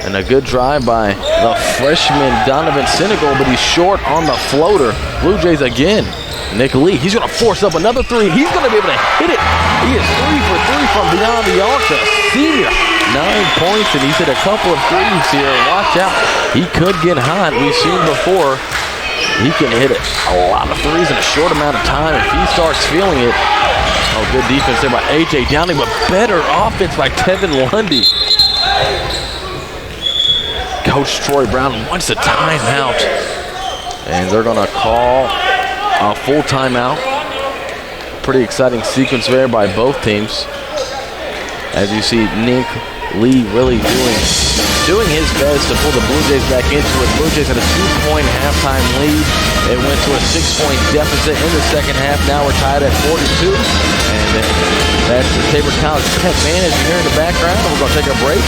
And a good drive by the freshman Donovan Senegal, but he's short on the floater. Blue Jays again. Nick Lee, he's going to force up another 3. He's going to be able to hit it. He is 3 for 3 from beyond the arc. The senior, 9 points, and he's hit a couple of threes here. Watch out. He could get hot. We've seen before. He can hit it a lot of threes in a short amount of time if he starts feeling it. Oh, good defense there by A.J. Downing, but better offense by Tevin Lundy. Coach Troy Brown wants a timeout, and they're going to call a full timeout. Pretty exciting sequence there by both teams. As you see, Nick Lee really doing his best to pull the Blue Jays back into it. Blue Jays had a 2-point halftime lead. It went to a 6-point deficit in the second half. Now we're tied at 42. And that's the Tabor College Pep Band as you hear in the background. We're going to take a break.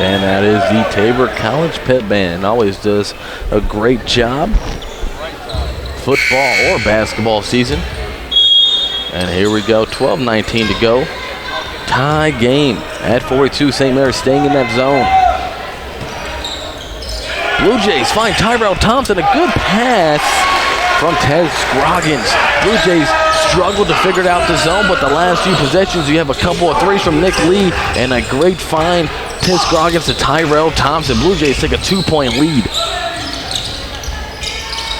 And that is the Tabor College Pep Band. Always does a great job. Football or basketball season. And here we go, 12:19 to go. Tie game at 42. St. Mary's staying in that zone. Blue Jays find Tyrell Thompson. A good pass from Ted Scroggins. Blue Jays struggled to figure out the zone, but the last few possessions, you have a couple of threes from Nick Lee and a great find Ted Scroggins to Tyrell Thompson. Blue Jays take a 2-point lead.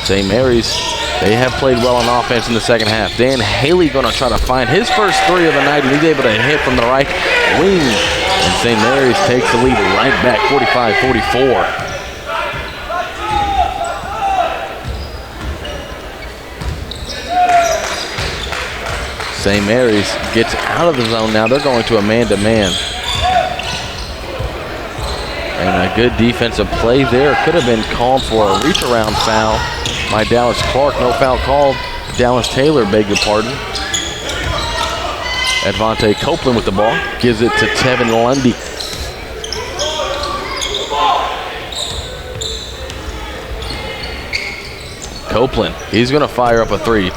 St. Mary's, they have played well on offense in the second half. Dan Haley going to try to find his first three of the night, and he's able to hit from the right wing. And St. Mary's takes the lead right back, 45-44. St. Mary's gets out of the zone now. They're going to a man-to-man. And a good defensive play there. Could have been called for a reach-around foul by Dallas Clark. No foul called. Dallas Taylor, beg your pardon. Advante Copeland with the ball. Gives it to Tevin Lundy. Copeland, he's going to fire up a three.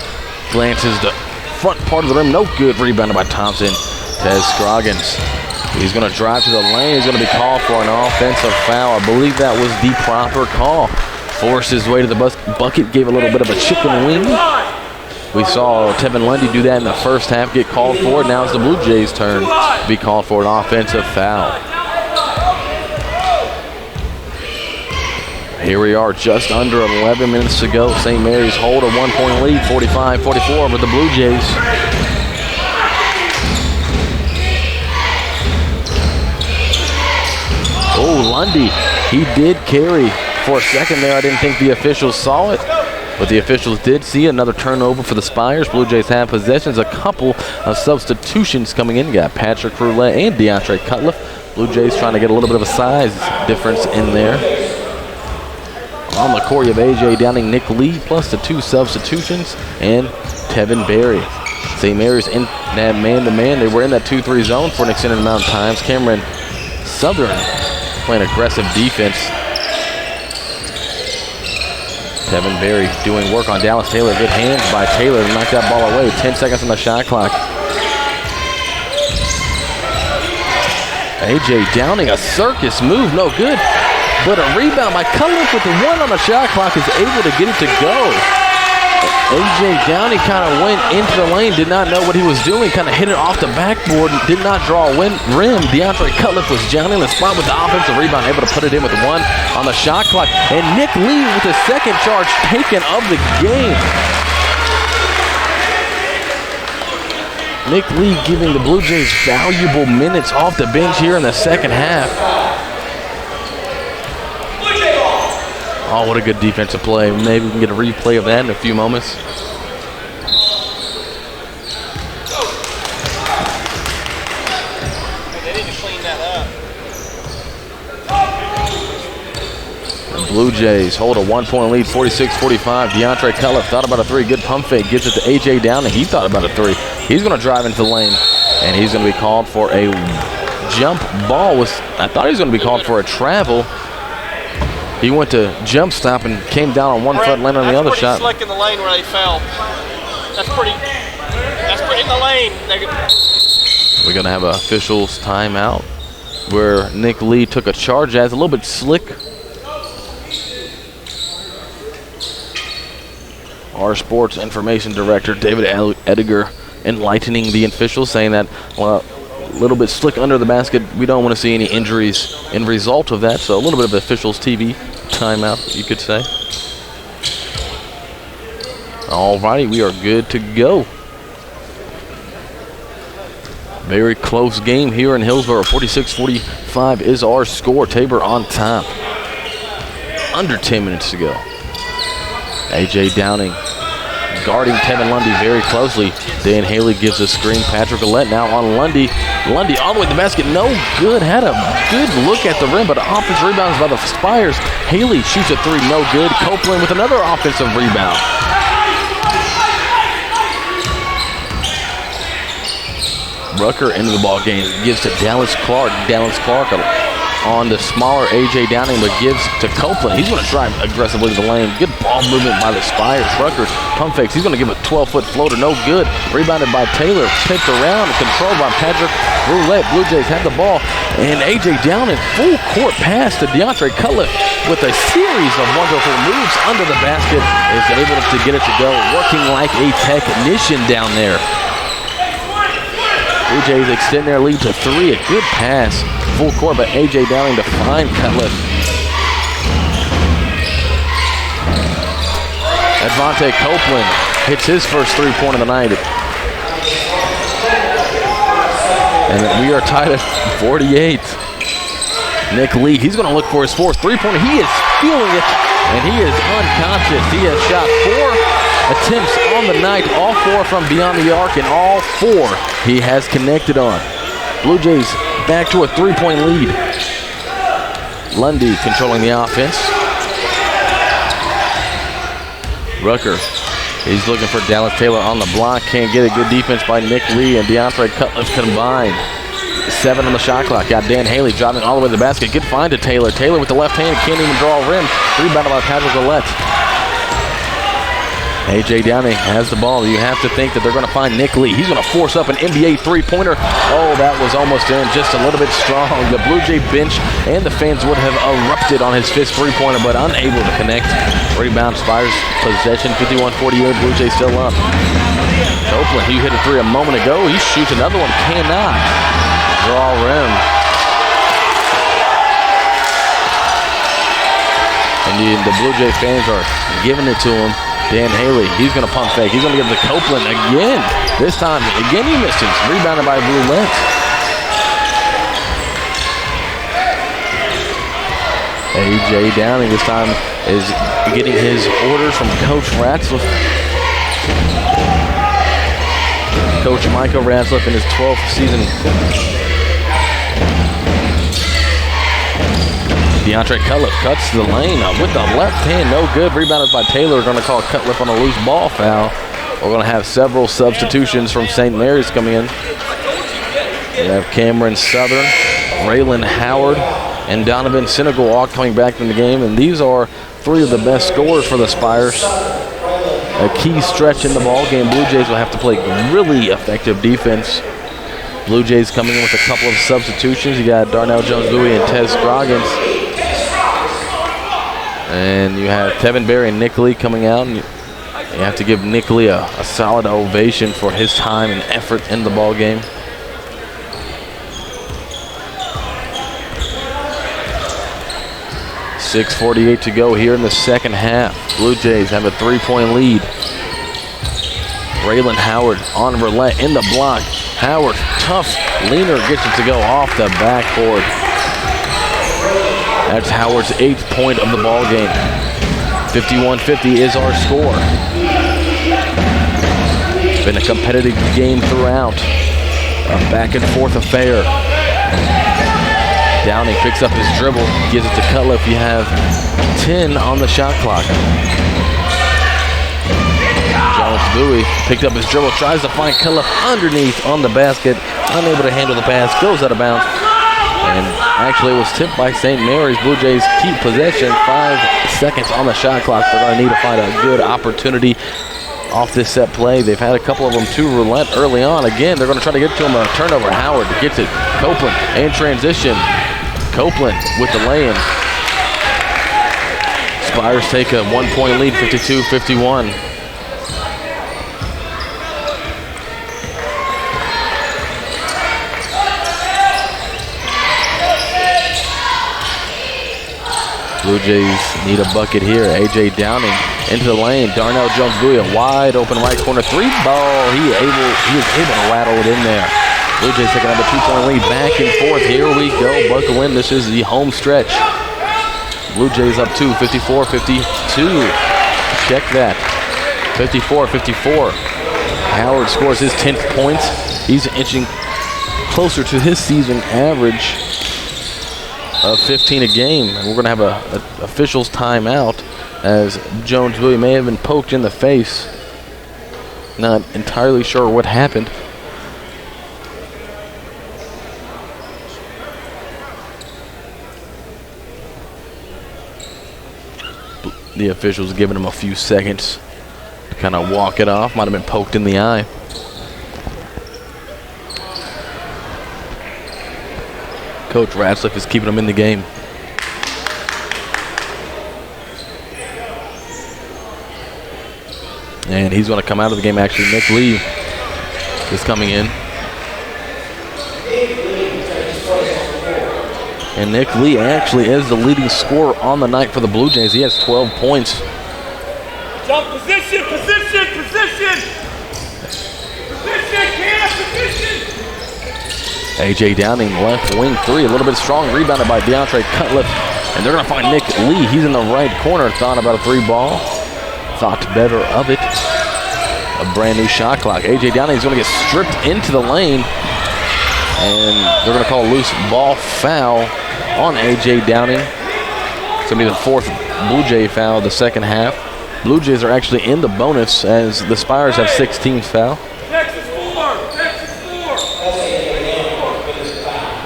Glances the front part of the rim. No good. Rebounded by Thompson. Ted Scroggins. He's going to drive to the lane. He's going to be called for an offensive foul. I believe that was the proper call. Forced his way to the bucket. Gave a little bit of a chicken wing. We saw Tevin Lundy do that in the first half, get called for it. Now it's the Blue Jays' turn to be called for an offensive foul. Here we are, just under 11 minutes to go. St. Mary's hold a 1-point lead, 45-44 over the Blue Jays. Oh, Lundy, he did carry for a second there. I didn't think the officials saw it, but the officials did see another turnover for the Spires. Blue Jays have possessions, a couple of substitutions coming in. Got Patrick Roulette and DeAndre Cutliff. Blue Jays trying to get a little bit of a size difference in there. On the court, you have A.J. Downing, Nick Lee, plus the two substitutions, and Tevin Berry. St. Mary's in that man-to-man. They were in that 2-3 zone for an extended amount of times. Cameron Southern playing aggressive defense. Tevin Berry doing work on Dallas Taylor. Good hands by Taylor to knock that ball away. 10 seconds on the shot clock. A.J. Downing, a circus move, no good. But a rebound by Cutliff with the one on the shot clock is able to get it to go. A.J. Downing kind of went into the lane, did not know what he was doing, kind of hit it off the backboard, did not draw a rim. DeAndre Cutliff was Johnny in the spot with the offensive rebound, able to put it in with one on the shot clock. And Nick Lee with the second charge taken of the game. Nick Lee giving the Blue Jays valuable minutes off the bench here in the second half. Oh, what a good defensive play. Maybe we can get a replay of that in a few moments. They need to clean that up. Blue Jays hold a 1-point lead, 46-45. DeAndre Cutliff thought about a three. Good pump fake. Gives it to A.J. Downing. He thought about a three. He's going to drive into the lane, and he's going to be called for a jump ball. I thought he was going to be called for a travel. He went to jump stop and came down on one foot, landed on the other shot. That's pretty slick in the lane where they fell. That's pretty in the lane. We're going to have an officials timeout where Nick Lee took a charge as a little bit slick. Our sports information director, David Ediger, enlightening the officials, saying that, well, a little bit slick under the basket. We don't want to see any injuries in result of that. So a little bit of officials TV timeout, you could say. All righty, we are good to go. Very close game here in Hillsborough. 46-45 is our score. Tabor on top. Under 10 minutes to go. A.J. Downing guarding Tevin Lundy very closely. Dan Haley gives a screen. Patrick Roulette now on Lundy. Lundy all the way to the basket. No good. Had a good look at the rim, but offensive rebounds by the Spires. Haley shoots a three. No good. Copeland with another offensive rebound. Rucker into the ball game. Gives to Dallas Clark. Dallas Clark on the smaller A.J. Downing, but gives to Copeland. He's going to drive aggressively to the lane. Good ball movement by the Spires. Rucker pump fakes. He's going to give a 12-foot floater. No good. Rebounded by Taylor. Tipped around and controlled by Patrick Roulette. Blue Jays have the ball. And A.J. Downing, full court pass to DeAndre Cutliff with a series of wonderful moves under the basket. Is able to get it to go. Working like a technician down there. Blue Jays extend their lead to 3. A good pass, full court, but A.J. Downing to find Cutliff. Advante Copeland hits his first three-pointer of the night. And we are tied at 48. Nick Lee, he's going to look for his fourth three-pointer. He is feeling it, and he is unconscious. He has shot 4 attempts on the night, all 4 from beyond the arc, and all 4 he has connected on. Blue Jays back to a 3-point lead. Lundy controlling the offense. Rucker, he's looking for Dallas Taylor on the block. Can't get a good defense by Nick Lee and DeAndre Cutliff combined. 7 on the shot clock. Got Dan Haley driving all the way to the basket. Good find to Taylor. Taylor with the left hand. Can't even draw a rim. Rebounded by Patrick Ouellette. A.J. Downing has the ball. You have to think that they're going to find Nick Lee. He's going to force up an NBA three-pointer. Oh, that was almost in. Just a little bit strong. The Blue Jay bench and the fans would have erupted on his 5th three-pointer, but unable to connect. Rebound Spires possession. 51-48. Blue Jays still up. Copeland, he hit a 3 a moment ago. He shoots another one. Cannot draw rim. And the Blue Jay fans are giving it to him. Dan Haley, he's going to pump fake. He's going to give it to Copeland again. This time, again he misses. Rebounded by Ouellette. A.J. Downing this time is getting his orders from Coach Ratzlaff. Coach Michael Ratzlaff in his 12th season. DeAndre Cutliff cuts the lane with the left hand. No good. Rebounded by Taylor. We're going to call Cutliff on a loose ball foul. We're going to have several substitutions from St. Mary's coming in. We have Cameron Southern, Raylan Howard, and Donovan Senegal all coming back in the game. And these are 3 of the best scorers for the Spires. A key stretch in the ball game. Blue Jays will have to play really effective defense. Blue Jays coming in with a couple of substitutions. You got Darnell Jones-Bowie and Tez Scroggins. And you have Tevin Berry and Nick Lee coming out. And you have to give Nick Lee a solid ovation for his time and effort in the ball game. .6:48 to go here in the second half. Blue Jays have a 3-point lead. Raylan Howard on Ouellette in the block. Howard, tough leaner, gets it to go off the backboard. That's Howard's 8th point of the ball game. 51-50 is our score. It's been a competitive game throughout. A back and forth affair. Downing picks up his dribble, gives it to Cutliff. You have 10 on the shot clock. Jones-Bowie picked up his dribble, tries to find Cutliff underneath on the basket. Unable to handle the pass, goes out of bounds. And actually it was tipped by St. Mary's. Blue Jays keep possession. 5 seconds on the shot clock. They're going to need to find a good opportunity off this set play. They've had a couple of them to Ouellette early on. Again, they're going to try to get to him a turnover. Howard gets it. Copeland in transition. Copeland with the lay-in. Spires take a 1-point lead, 52-51. Blue Jays need a bucket here. A.J. Downing into the lane. Darnell Jones-Bowie, a wide open right corner 3 ball. He is able to rattle it in there. Blue Jays taking another 2-point lead. Back and forth. Here we go. Buckle in. This is the home stretch. Blue Jays up 2, 54-52. Check that. 54-54. Howard scores his 10th points. He's inching closer to his season average of 15 a game. And we're going to have an official's timeout as Jones-Bowie may have been poked in the face. Not entirely sure what happened. The officials giving him a few seconds to kind of walk it off. Might have been poked in the eye. Coach Ratzlaff is keeping him in the game. And he's going to come out of the game. Actually, Nick Lee is coming in. And Nick Lee actually is the leading scorer on the night for the Blue Jays. He has 12 points. Jump position, position, position. Position, Cam, position. A.J. Downing, left wing three. A little bit strong, rebounded by DeAndre Cutliff. And they're going to find Nick Lee. He's in the right corner. Thought about a three ball. Thought better of it. A brand new shot clock. A.J. Downing is going to get stripped into the lane. And they're going to call a loose ball foul on A.J. Downing. It's going to be the fourth Blue Jay foul of the second half. Blue Jays are actually in the bonus as the Spires have 6 teams foul. Texas 4.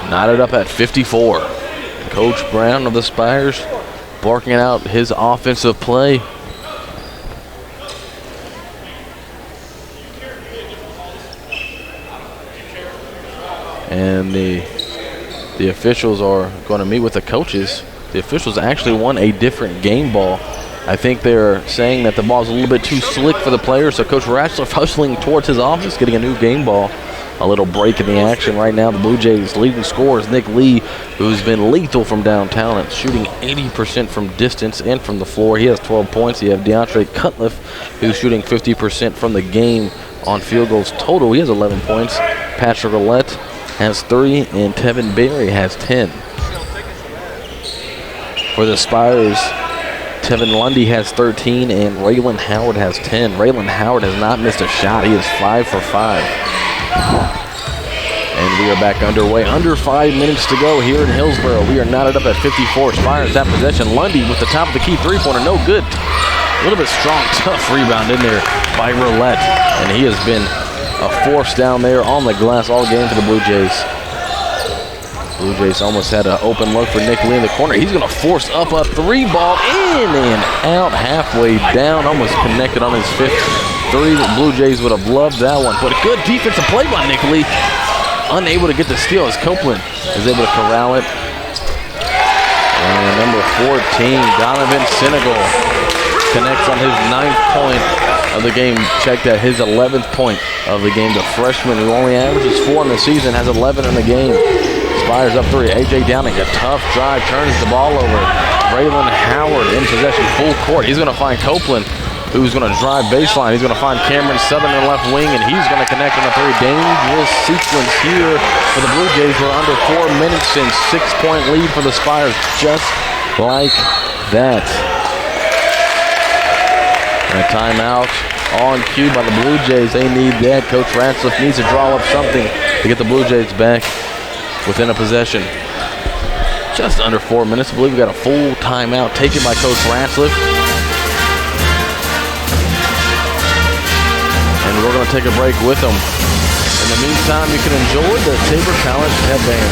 Knotted up at 54. Coach Brown of the Spires barking out his offensive play. And the officials are going to meet with the coaches. The officials actually won a different game ball. I think they're saying that the ball's a little bit too slick for the players, so Coach Ratchler hustling towards his office, getting a new game ball. A little break in the action right now. The Blue Jays leading scorers, Nick Lee, who's been lethal from downtown and shooting 80% from distance and from the floor. He has 12 points. You have DeAndre Cutliff, who's shooting 50% from the game on field goals total. He has 11 points. Patrick Roulette has 3, and Tevin Berry has 10. For the Spires, Tevin Lundy has 13, and Raylan Howard has 10. Raylan Howard has not missed a shot. He is 5 for 5. And we are back underway. Under 5 minutes to go here in Hillsboro. We are knotted up at 54. Spires have possession. Lundy with the top of the key three-pointer. No good. A little bit strong, tough rebound in there by Roulette. And he has been a force down there on the glass all game for the Blue Jays. Blue Jays almost had an open look for Nick Lee in the corner. He's going to force up a three ball in and out, halfway down, almost connected on his 5th three. The Blue Jays would have loved that one. But a good defensive play by Nick Lee. Unable to get the steal as Copeland is able to corral it. And number 14, Donovan Senegal, connects on his 9th point of the game. Check that, his 11th point of the game. The freshman who only averages 4 in the season has 11 in the game. Spires up 3. A.J. Downing, a tough drive, turns the ball over. Raylan Howard in possession, full court. He's going to find Copeland, who's going to drive baseline. He's going to find Cameron Southern in the left wing, and he's going to connect on the 3. Dangerous sequence here for the Blue Jays. We're under 4 minutes and 6-point lead for the Spires, just like that. And a timeout on cue by the Blue Jays. They need that. Coach Ransliff needs to draw up something to get the Blue Jays back within a possession. Just under 4 minutes. I believe we got a full timeout taken by Coach Ransliff. And we're going to take a break with them. In the meantime, you can enjoy the Tabor College headband.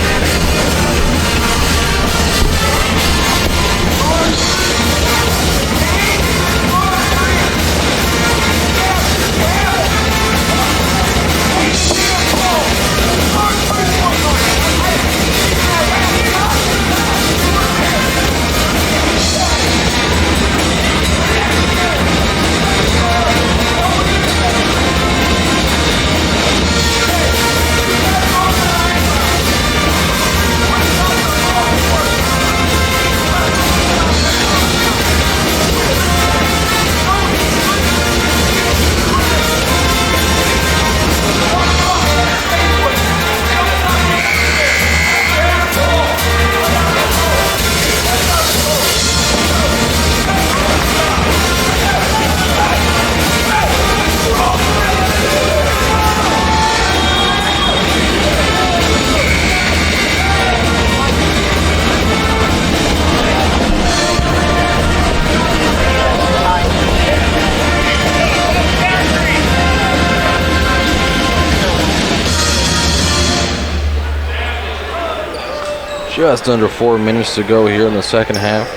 Just under 4 minutes to go here in the second half.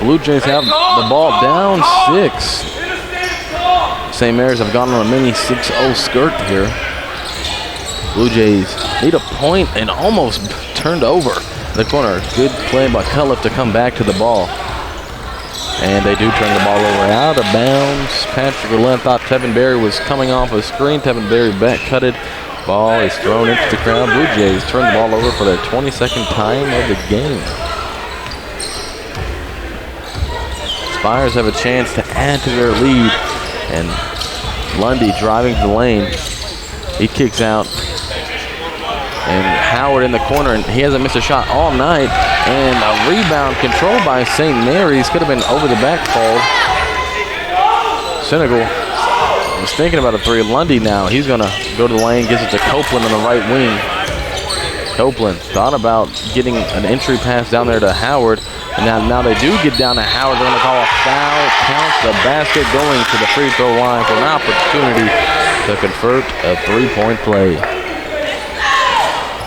Blue Jays have the ball down 6. St. Mary's have gone on a mini 6-0 skirt here. Blue Jays need a point and almost turned over the corner. Good play by Cutliff to come back to the ball. And they do turn the ball over out of bounds. Patrick Roulette thought Tevin Berry was coming off a screen. Tevin Berry back cutted Ball is thrown into the crowd. Blue Jays turn the ball over for their 22nd time of the game. Spires have a chance to add to their lead, and Lundy driving to the lane. He kicks out, and Howard in the corner, and he hasn't missed a shot all night. And a rebound controlled by St. Mary's. Could have been over the back called. Senegal was thinking about a three. Lundy now, he's gonna go to the lane, gives it to Copeland on the right wing. Copeland thought about getting an entry pass down there to Howard. And now they do get down to Howard. They're going to call a foul. Counts the basket, going to the free throw line for an opportunity to convert a three-point play.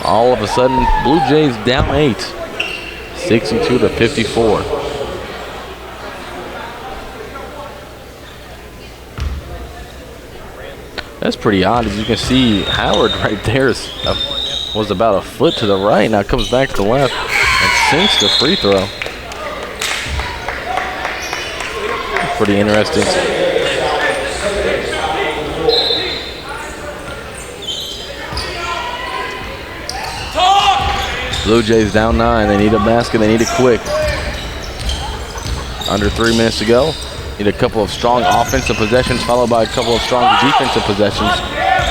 All of a sudden, Blue Jays down 8, 62-54. That's pretty odd. As you can see, Howard right there was about a foot to the right. Now comes back to the left and sinks the free throw. Pretty interesting. Blue Jays down 9. They need a basket. They need it quick. Under 3 minutes to go. Need a couple of strong offensive possessions followed by a couple of strong defensive possessions.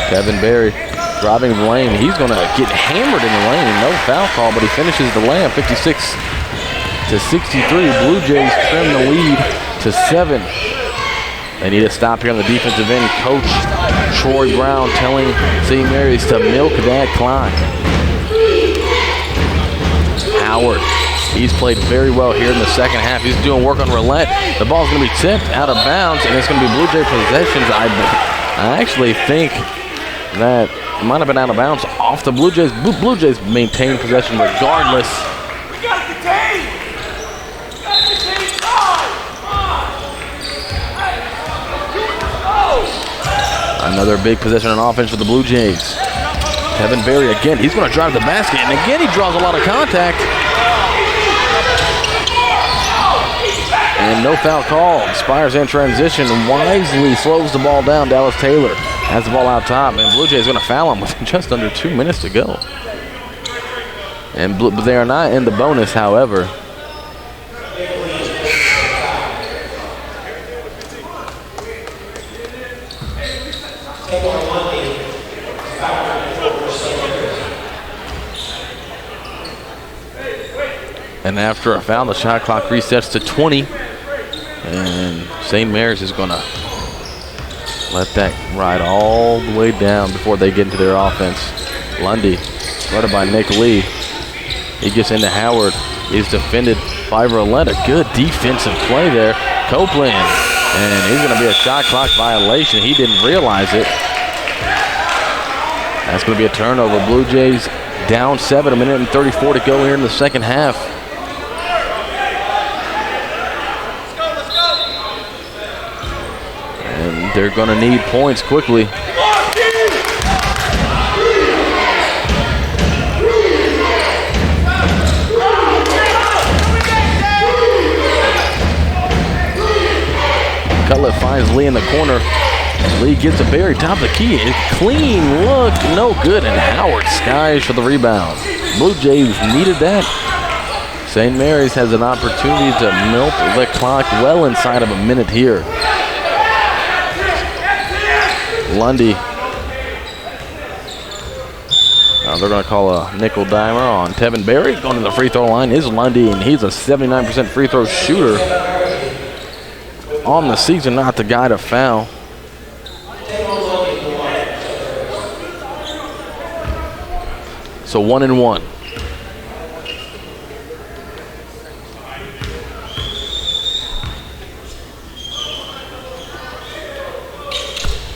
Kevin Berry driving the lane. He's going to get hammered in the lane. No foul call, but he finishes the layup. 56-63. Blue Jays trim the lead to 7. They need a stop here on the defensive end. Coach Troy Brown telling St. Mary's to milk that clock. Howard, he's played very well here in the second half. He's doing work on roulette. The ball's going to be tipped out of bounds, and it's going to be Blue Jay possessions. I actually think that it might have been out of bounds off the Blue Jays. Blue Jays maintain possession regardless. We got to contain. We got to contain time. Another big possession on offense for the Blue Jays. Kevin Berry again, he's going to drive the basket, and again he draws a lot of contact. And no foul call. Spires in transition and wisely slows the ball down. Dallas Taylor has the ball out top, and Blue Jays going to foul him with just under 2 minutes to go. And they are not in the bonus, however. And after a foul, the shot clock resets to 20. And St. Mary's is going to let that ride all the way down before they get into their offense. Lundy, guarded by Nick Lee. He gets into Howard. He's defended by Roulette. A good defensive play there. Copeland. And he's going to be a shot clock violation. He didn't realize it. That's going to be a turnover. Blue Jays down 7, 1 minute and 34 to go here in the second half. And they're going to need points quickly. Cutlet finds Lee in the corner. Lee gets a Berry, top of the key. Clean look, no good, and Howard skies for the rebound. Blue Jays needed that. St. Mary's has an opportunity to milk the clock well inside of a minute here. Lundy. They're going to call a nickel dimer on Tevin Berry. Going to the free throw line is Lundy, and he's a 79% free throw shooter on the season, not the guy to foul. So 1-1.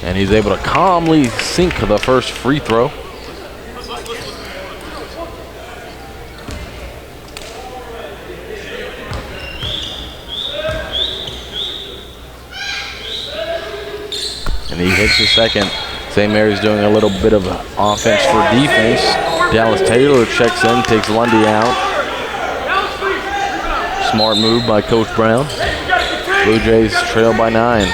And he's able to calmly sink the first free throw. And he hits the second. St. Mary's doing a little bit of offense for defense. Dallas Taylor checks in, takes Lundy out. Smart move by Coach Brown. Blue Jays trail by 9.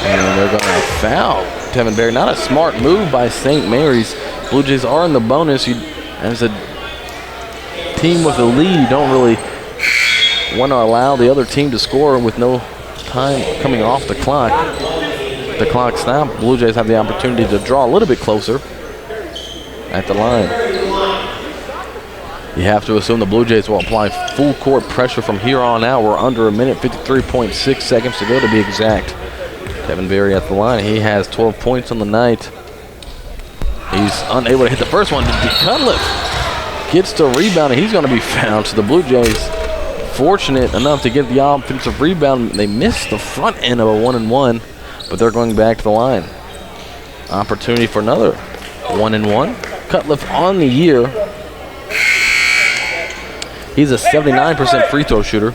And they're going to foul Tevin Berry. Not a smart move by St. Mary's. Blue Jays are in the bonus. As a team with a lead, you don't really want to allow the other team to score with no time coming off the clock. The clock stopped. Blue Jays have the opportunity to draw a little bit closer at the line. You have to assume the Blue Jays will apply full court pressure from here on out. We're under a minute, 53.6 seconds to go to be exact. Tevin Berry at the line. He has 12 points on the night. He's unable to hit the first one. Cutliff gets the rebound, and he's going to be fouled. So the Blue Jays fortunate enough to get the offensive rebound. They missed the front end of a 1-and-1, but they're going back to the line. Opportunity for another 1-and-1. Cutliff on the year. He's a 79% free throw shooter.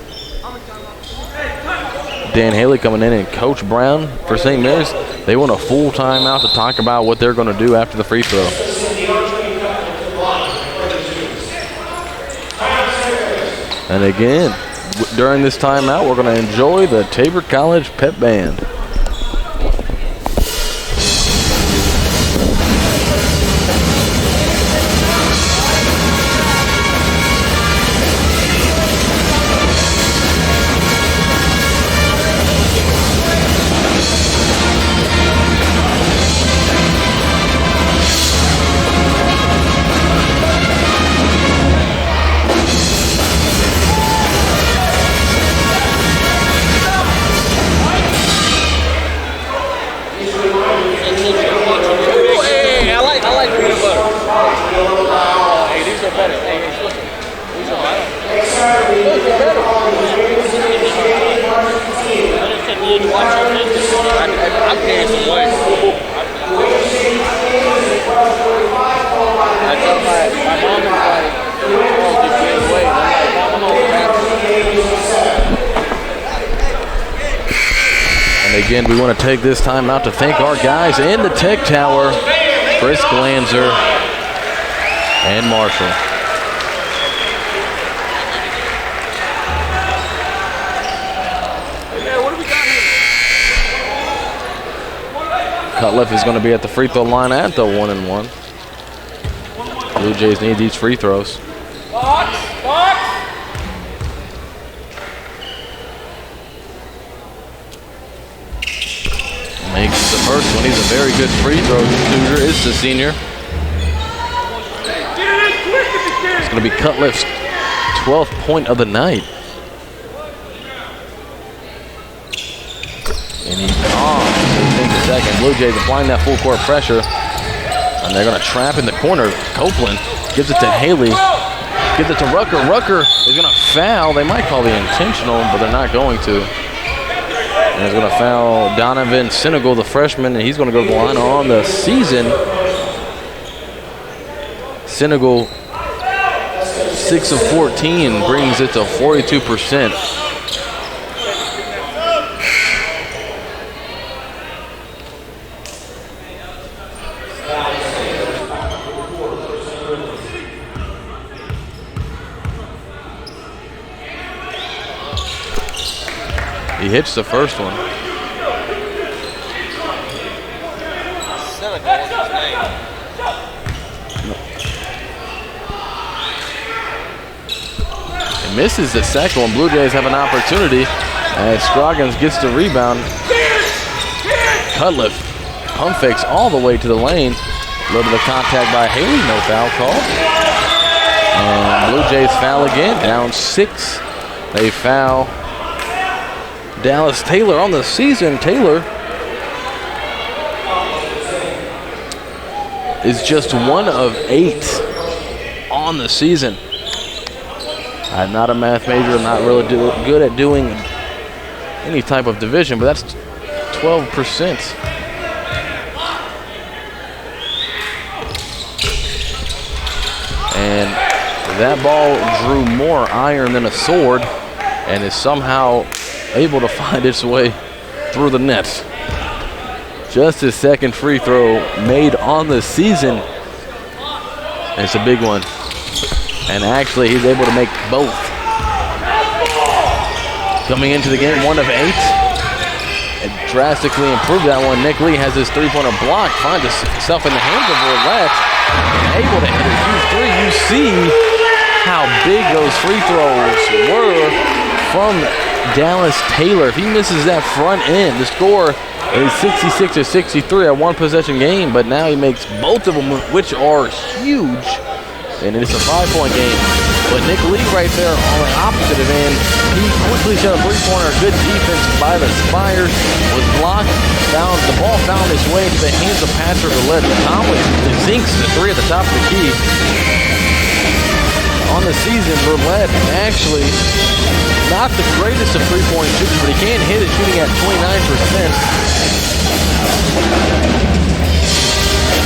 Dan Haley coming in, and Coach Brown for St. Mary's, they want a full timeout to talk about what they're going to do after the free throw. And again, during this timeout, we're going to enjoy the Tabor College Pep Band. Again, we want to take this time out to thank our guys in the Tech Tower, Chris Glanzer and Marshall. Cutliff is going to be at the free throw line at the 1-and-1. Blue Jays need these free throws. Makes the first one. He's a very good free throw shooter. Is the senior. It's going to be Cutliff's 12th point of the night. And he takes a second. Blue Jays applying that full court pressure. And they're going to trap in the corner. Copeland gives it to Haley. Gives it to Rucker. Rucker is going to foul. They might call the intentional, but they're not going to. And he's going to foul Donovan Senegal, the freshman, and he's going to go to the line on the season. Senegal, 6 of 14, brings it to 42%. He hits the first one. He misses the second one. Blue Jays have an opportunity as Scroggins gets the rebound. Cutliff pump fakes all the way to the lane. A little bit of contact by Haley, no foul call. And Blue Jays foul again, down 6. They foul Dallas Taylor on the season. Taylor is just 1 of 8 on the season. I'm not a math major. I'm not really good at doing any type of division, but that's 12%. And that ball drew more iron than a sword and is somehow able to find its way through the net. Just his second free throw made on the season. And it's a big one. And actually, he's able to make both. Coming into the game, 1 of 8. drastically improved that one. Nick Lee has his three-pointer block, finds himself in the hands of Roulette, able to hit a huge three. You see how big those free throws were from Dallas Taylor. If he misses that front end, the score is 66 or 63, a one-possession game, but now he makes both of them, which are huge, and it's a 5-point game. But Nick Lee right there on the opposite end, he quickly shot a three-pointer. Good defense by the Spires, was blocked. The ball found its way into the hands of Patrick Roulette. Conley zinks the three at the top of the key. On the season, Roulette actually not the greatest of three-point shooters, but he can hit it, shooting at 29%.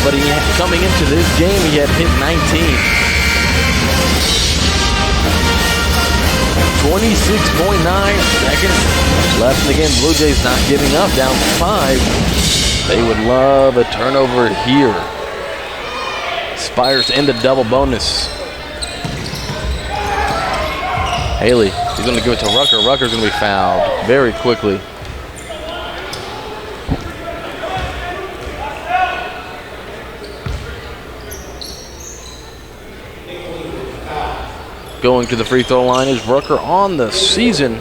But coming into this game, he had hit 19. 26.9 seconds left in the game. Blue Jays not giving up, down 5. They would love a turnover here. Spires in the double bonus. Haley, he's going to give it to Rucker. Rucker's going to be fouled very quickly. Going to the free throw line is Rucker on the season.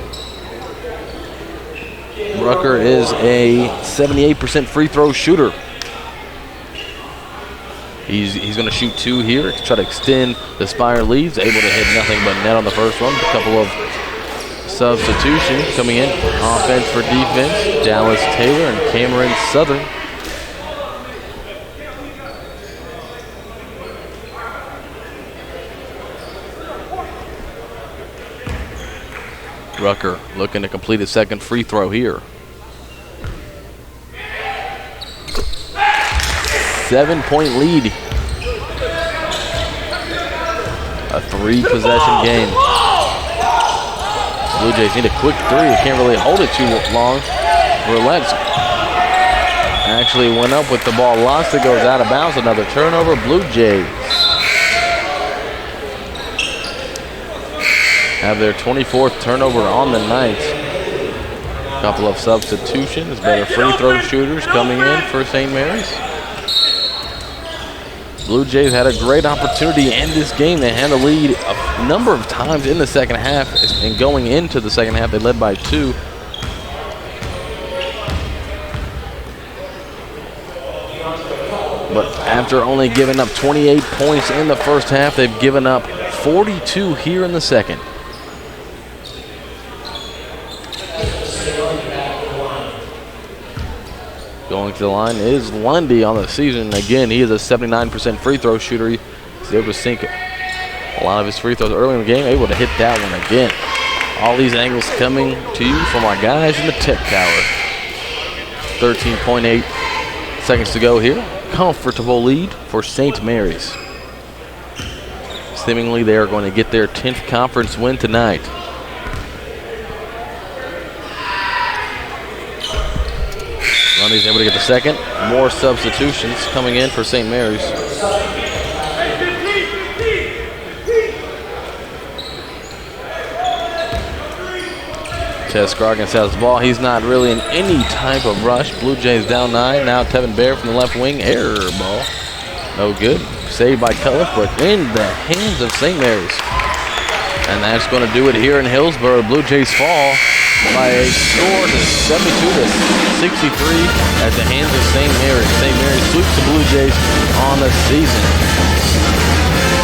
Rucker is a 78% free throw shooter. He's going to shoot 2 here to try to extend the Spire leads. Able to hit nothing but net on the first one. A couple of substitutions coming in. Offense for defense. Dallas Taylor and Cameron Southern. Rucker looking to complete his second free throw here. 7-point lead. A 3-possession game. Blue Jays need a quick 3. They can't really hold it too long. Roulette actually went up with the ball. Lost it, goes out of bounds. Another turnover. Blue Jays have their 24th turnover on the night. A couple of substitutions, better free throw shooters coming in for St. Mary's. Blue Jays had a great opportunity to end this game. They had a lead a number of times in the second half, and going into the second half, they led by 2. But after only giving up 28 points in the first half, they've given up 42 here in the second. Going to the line is Lundy on the season. Again, he is a 79% free throw shooter. He's able to sink a lot of his free throws early in the game, able to hit that one again. All these angles coming to you from our guys in the tech tower. 13.8 seconds to go here. Comfortable lead for St. Mary's. Seemingly they are going to get their 10th conference win tonight. Lundy's able to get the second. More substitutions coming in for St. Mary's. Tess Scroggins has the ball. He's not really in any type of rush. Blue Jays down 9. Now Tevin Bear from the left wing. Error ball. No good. Saved by Cutliff, but in the hands of St. Mary's. And that's going to do it here in Hillsborough. Blue Jays fall by a score to 72-63 at the hands of St. Mary's. St. Mary's sweeps the Blue Jays on the season.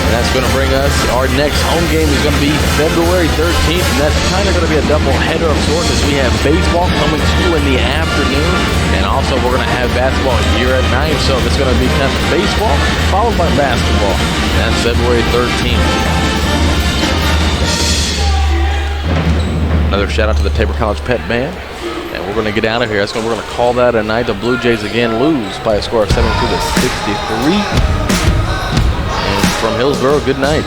And that's going to bring us, our next home game is going to be February 13th, and that's kind of going to be a double header of sorts as we have baseball coming to you in the afternoon, and also we're going to have basketball here at night, so it's going to be kind of baseball followed by basketball. And that's February 13th. Another shout out to the Tabor College Pet Band. And we're going to get out of here. We're going to call that a night. The Blue Jays again lose by a score of 72-63. And from Hillsborough, good night.